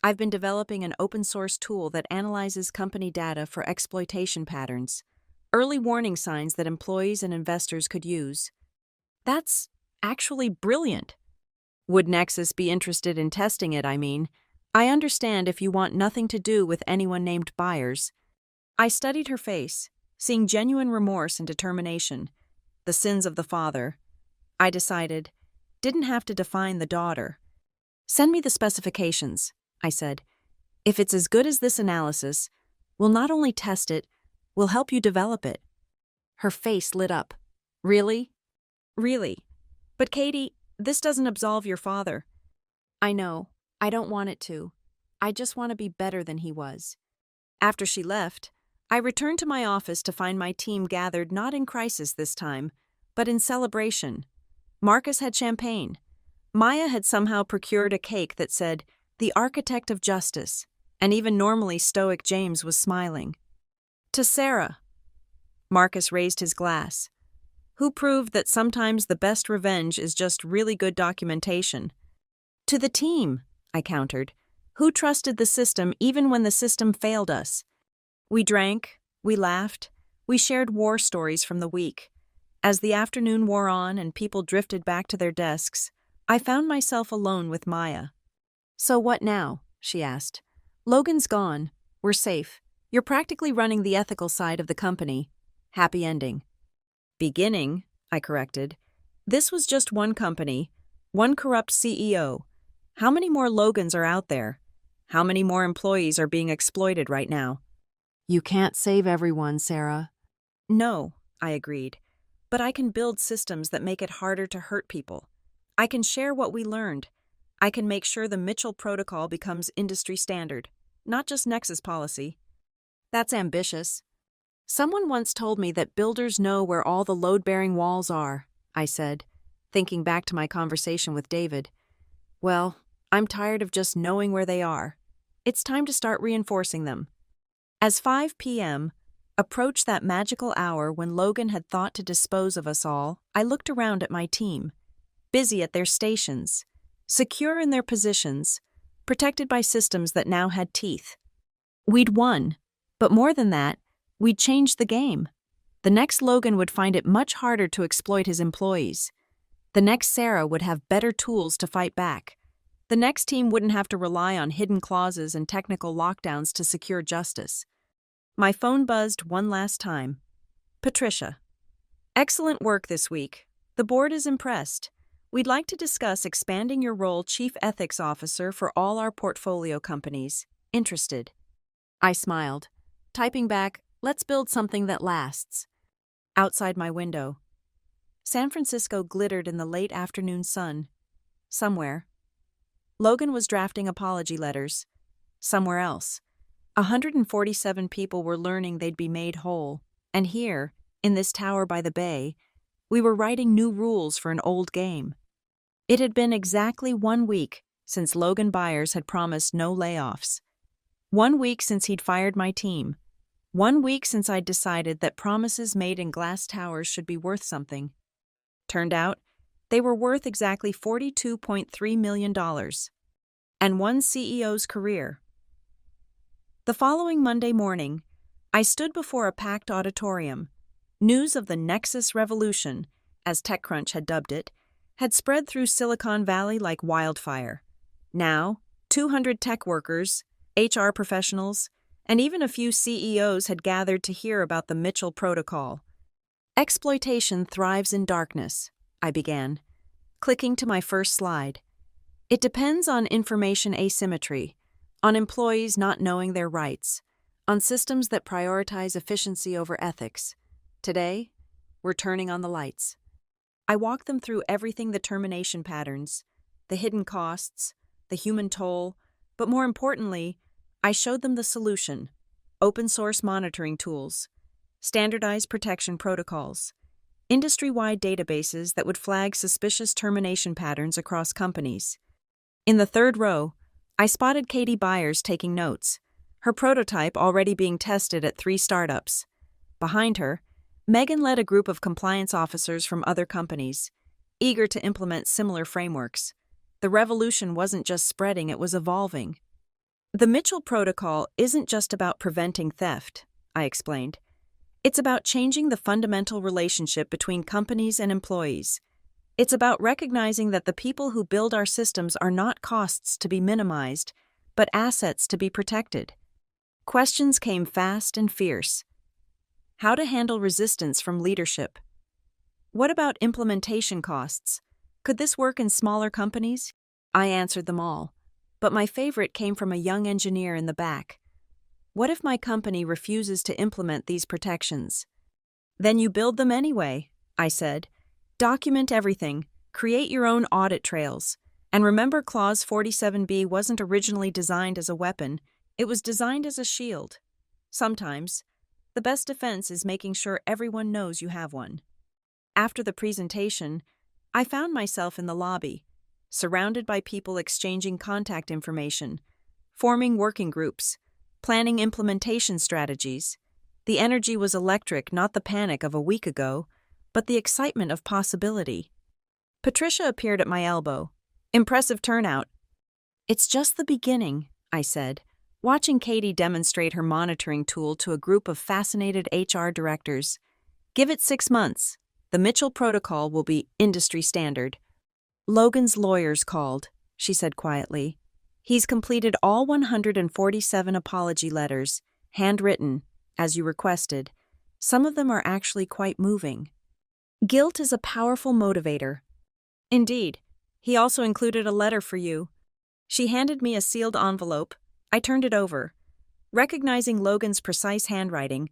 I've been developing an open-source tool that analyzes company data for exploitation patterns. early warning signs that employees and investors could use. That's actually brilliant. Would Nexus be interested in testing it, I mean? I understand if you want nothing to do with anyone named Byers. I studied her face, seeing genuine remorse and determination. The sins of the father, I decided, didn't have to define the daughter. Send me the specifications, I said. If it's as good as this analysis, we'll not only test it, we'll help you develop it. Her face lit up. Really? Really. But Katie, this doesn't absolve your father. I know. I don't want it to. I just want to be better than he was. After she left, I returned to my office to find my team gathered not in crisis this time, but in celebration. Marcus had champagne. Maya had somehow procured a cake that said, "The Architect of Justice," and even normally stoic James was smiling. To Sarah. Marcus raised his glass. Who proved that sometimes the best revenge is just really good documentation. To the team, I countered. Who trusted the system even when the system failed us? We drank, we laughed, we shared war stories from the week. As the afternoon wore on and people drifted back to their desks, I found myself alone with Maya. So what now? She asked. Logan's gone. We're safe. You're practically running the ethical side of the company. Happy ending. Beginning, I corrected. This was just one company, one corrupt CEO. How many more Logans are out there? How many more employees are being exploited right now? You can't save everyone, Sarah. No, I agreed. But I can build systems that make it harder to hurt people. I can share what we learned. I can make sure the Mitchell Protocol becomes industry standard, not just Nexus policy. That's ambitious. Someone once told me that builders know where all the load-bearing walls are, I said, thinking back to my conversation with David. Well, I'm tired of just knowing where they are. It's time to start reinforcing them. As 5 p.m. approached that magical hour when Logan had thought to dispose of us all, I looked around at my team, busy at their stations, secure in their positions, protected by systems that now had teeth. We'd won, but more than that, we'd changed the game. The next Logan would find it much harder to exploit his employees. The next Sarah would have better tools to fight back. The next team wouldn't have to rely on hidden clauses and technical lockdowns to secure justice. My phone buzzed one last time. Patricia. Excellent work this week. The board is impressed. We'd like to discuss expanding your role Chief Ethics Officer for all our portfolio companies. Interested? I smiled, typing back, let's build something that lasts. Outside my window, San Francisco glittered in the late afternoon sun. Somewhere, Logan was drafting apology letters. Somewhere else, 147 people were learning they'd be made whole. And here, in this tower by the bay, we were writing new rules for an old game. It had been exactly 1 week since Logan Byers had promised no layoffs. 1 week since he'd fired my team. 1 week since I'd decided that promises made in glass towers should be worth something. Turned out, they were worth exactly $42.3 million. And one CEO's career. The following Monday morning, I stood before a packed auditorium. News of the Nexus Revolution, as TechCrunch had dubbed it, had spread through Silicon Valley like wildfire. Now, 200 tech workers, HR professionals, and even a few CEOs had gathered to hear about the Mitchell Protocol. Exploitation thrives in darkness, I began, clicking to my first slide. It depends on information asymmetry, on employees not knowing their rights, on systems that prioritize efficiency over ethics. Today, we're turning on the lights. I walked them through everything: the termination patterns, the hidden costs, the human toll, but more importantly, I showed them the solution: open-source monitoring tools, standardized protection protocols, industry-wide databases that would flag suspicious termination patterns across companies. In the third row, I spotted Katie Byers taking notes, her prototype already being tested at 3 startups. Behind her, Megan led a group of compliance officers from other companies, eager to implement similar frameworks. The revolution wasn't just spreading, it was evolving. The Mitchell Protocol isn't just about preventing theft, I explained. It's about changing the fundamental relationship between companies and employees. It's about recognizing that the people who build our systems are not costs to be minimized, but assets to be protected. Questions came fast and fierce. How to handle resistance from leadership? What about implementation costs? Could this work in smaller companies? I answered them all, but my favorite came from a young engineer in the back. What if my company refuses to implement these protections? Then you build them anyway, I said. Document everything, create your own audit trails, and remember Clause 47B wasn't originally designed as a weapon, it was designed as a shield. Sometimes, the best defense is making sure everyone knows you have one. After the presentation, I found myself in the lobby, surrounded by people exchanging contact information, forming working groups, planning implementation strategies. The energy was electric, not the panic of a week ago, but the excitement of possibility. Patricia appeared at my elbow. Impressive turnout. It's just the beginning, I said, watching Katie demonstrate her monitoring tool to a group of fascinated HR directors. Give it 6 months. The Mitchell Protocol will be industry standard. Logan's lawyers called, she said quietly. He's completed all 147 apology letters, handwritten, as you requested. Some of them are actually quite moving. Guilt is a powerful motivator. Indeed, he also included a letter for you. She handed me a sealed envelope. I turned it over. Recognizing Logan's precise handwriting,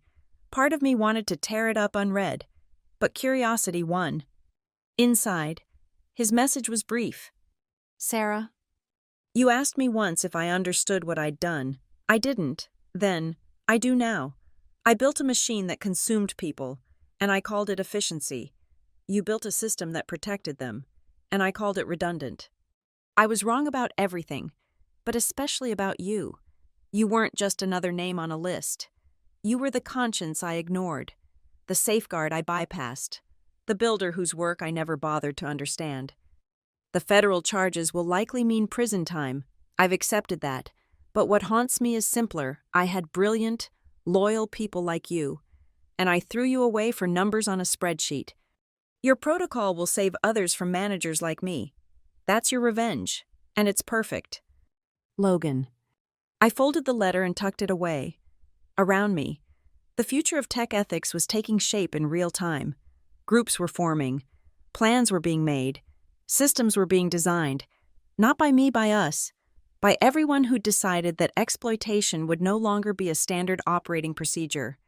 part of me wanted to tear it up unread, but curiosity won. Inside, his message was brief. Sarah, you asked me once if I understood what I'd done. I didn't. Then, I do now. I built a machine that consumed people, and I called it efficiency. You built a system that protected them, and I called it redundant. I was wrong about everything, but especially about you. You weren't just another name on a list. You were the conscience I ignored, the safeguard I bypassed, the builder whose work I never bothered to understand. The federal charges will likely mean prison time. I've accepted that. But what haunts me is simpler. I had brilliant, loyal people like you, and I threw you away for numbers on a spreadsheet. Your protocol will save others from managers like me. That's your revenge, and it's perfect. Logan. I folded the letter and tucked it away. Around me, the future of tech ethics was taking shape in real time. Groups were forming. Plans were being made. Systems were being designed. Not by me, by us. By everyone who decided that exploitation would no longer be a standard operating procedure.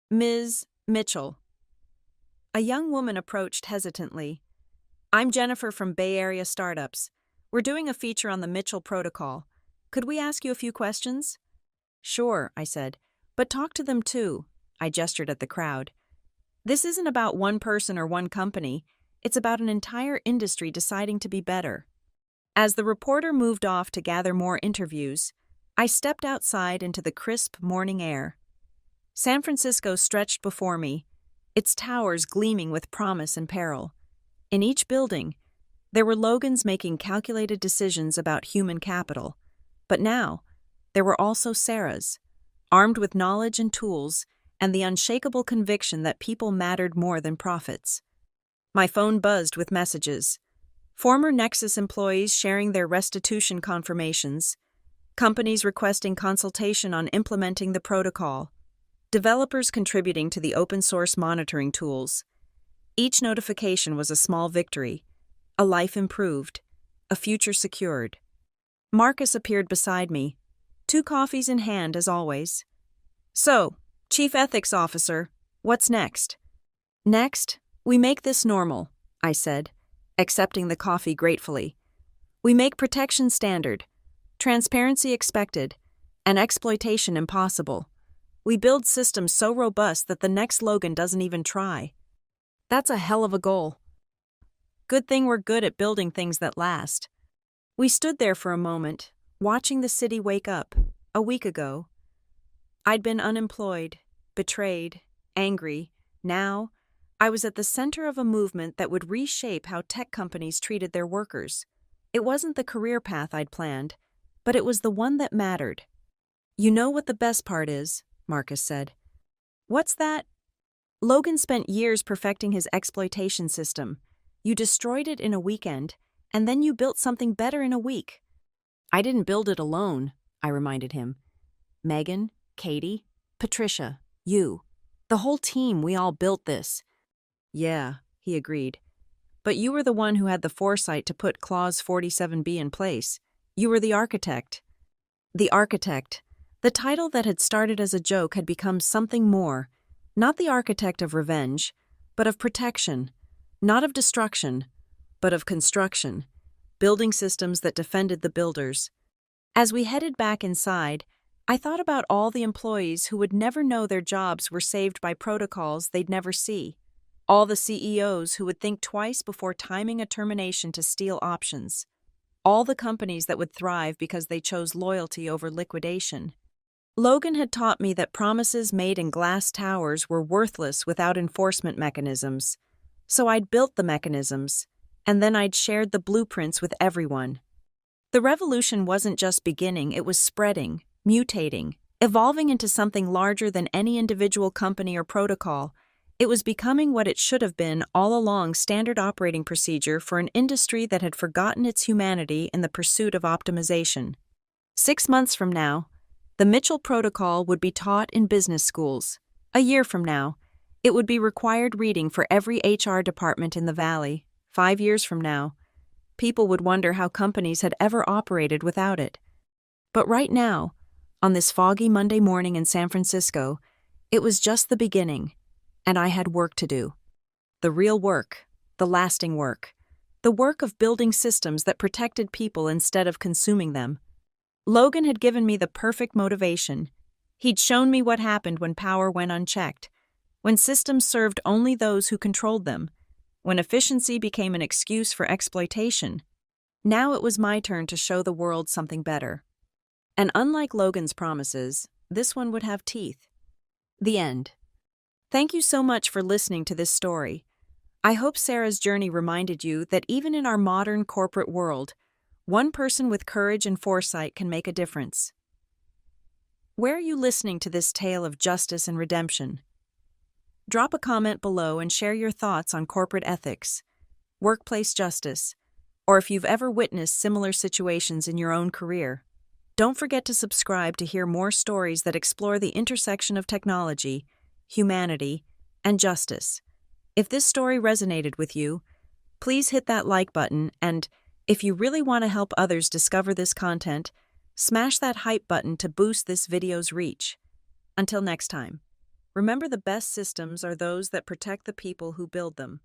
Ms. Mitchell. A young woman approached hesitantly. I'm Jennifer from Bay Area Startups. We're doing a feature on the Mitchell Protocol. Could we ask you a few questions? Sure, I said. But talk to them too. I gestured at the crowd. This isn't about one person or one company. It's about an entire industry deciding to be better. As the reporter moved off to gather more interviews, I stepped outside into the crisp morning air. San Francisco stretched before me, its towers gleaming with promise and peril. In each building, there were Logans making calculated decisions about human capital. But now, there were also Sarahs, armed with knowledge and tools and the unshakable conviction that people mattered more than profits. My phone buzzed with messages. Former Nexus employees sharing their restitution confirmations, companies requesting consultation on implementing the protocol, developers contributing to the open-source monitoring tools. Each notification was a small victory, a life improved, a future secured. Marcus appeared beside me, 2 coffees in hand as always. So, Chief Ethics Officer, what's next? Next, we make this normal, I said, accepting the coffee gratefully. We make protection standard, transparency expected, and exploitation impossible. We build systems so robust that the next Logan doesn't even try. That's a hell of a goal. Good thing we're good at building things that last. We stood there for a moment, watching the city wake up. A week ago, I'd been unemployed, betrayed, angry. Now, I was at the center of a movement that would reshape how tech companies treated their workers. It wasn't the career path I'd planned, but it was the one that mattered. You know what the best part is, Marcus said. What's that? Logan spent years perfecting his exploitation system. You destroyed it in a weekend, and then you built something better in a week. I didn't build it alone, I reminded him. Megan, Katie, Patricia, you. The whole team, we all built this. Yeah, he agreed. But you were the one who had the foresight to put Clause 47B in place. You were the architect. The architect. The title that had started as a joke had become something more. Not the architect of revenge, but of protection. Not of destruction, but of construction. Building systems that defended the builders. As we headed back inside, I thought about all the employees who would never know their jobs were saved by protocols they'd never see. All the CEOs who would think twice before timing a termination to steal options. All the companies that would thrive because they chose loyalty over liquidation. Logan had taught me that promises made in glass towers were worthless without enforcement mechanisms. So I'd built the mechanisms, and then I'd shared the blueprints with everyone. The revolution wasn't just beginning, it was spreading, mutating, evolving into something larger than any individual company or protocol. It was becoming what it should have been all along: standard operating procedure for an industry that had forgotten its humanity in the pursuit of optimization. 6 months from now, the Mitchell Protocol would be taught in business schools. A year from now, it would be required reading for every HR department in the Valley. 5 years from now, people would wonder how companies had ever operated without it. But right now, on this foggy Monday morning in San Francisco, it was just the beginning, and I had work to do. The real work, the lasting work, the work of building systems that protected people instead of consuming them. Logan had given me the perfect motivation. He'd shown me what happened when power went unchecked, when systems served only those who controlled them, when efficiency became an excuse for exploitation. Now it was my turn to show the world something better. And unlike Logan's promises, this one would have teeth. The end. Thank you so much for listening to this story. I hope Sarah's journey reminded you that even in our modern corporate world, one person with courage and foresight can make a difference. Where are you listening to this tale of justice and redemption? Drop a comment below and share your thoughts on corporate ethics, workplace justice, or if you've ever witnessed similar situations in your own career. Don't forget to subscribe to hear more stories that explore the intersection of technology, humanity, and justice. If this story resonated with you, please hit that like button, and if you really want to help others discover this content, smash that hype button to boost this video's reach. Until next time, remember the best systems are those that protect the people who build them.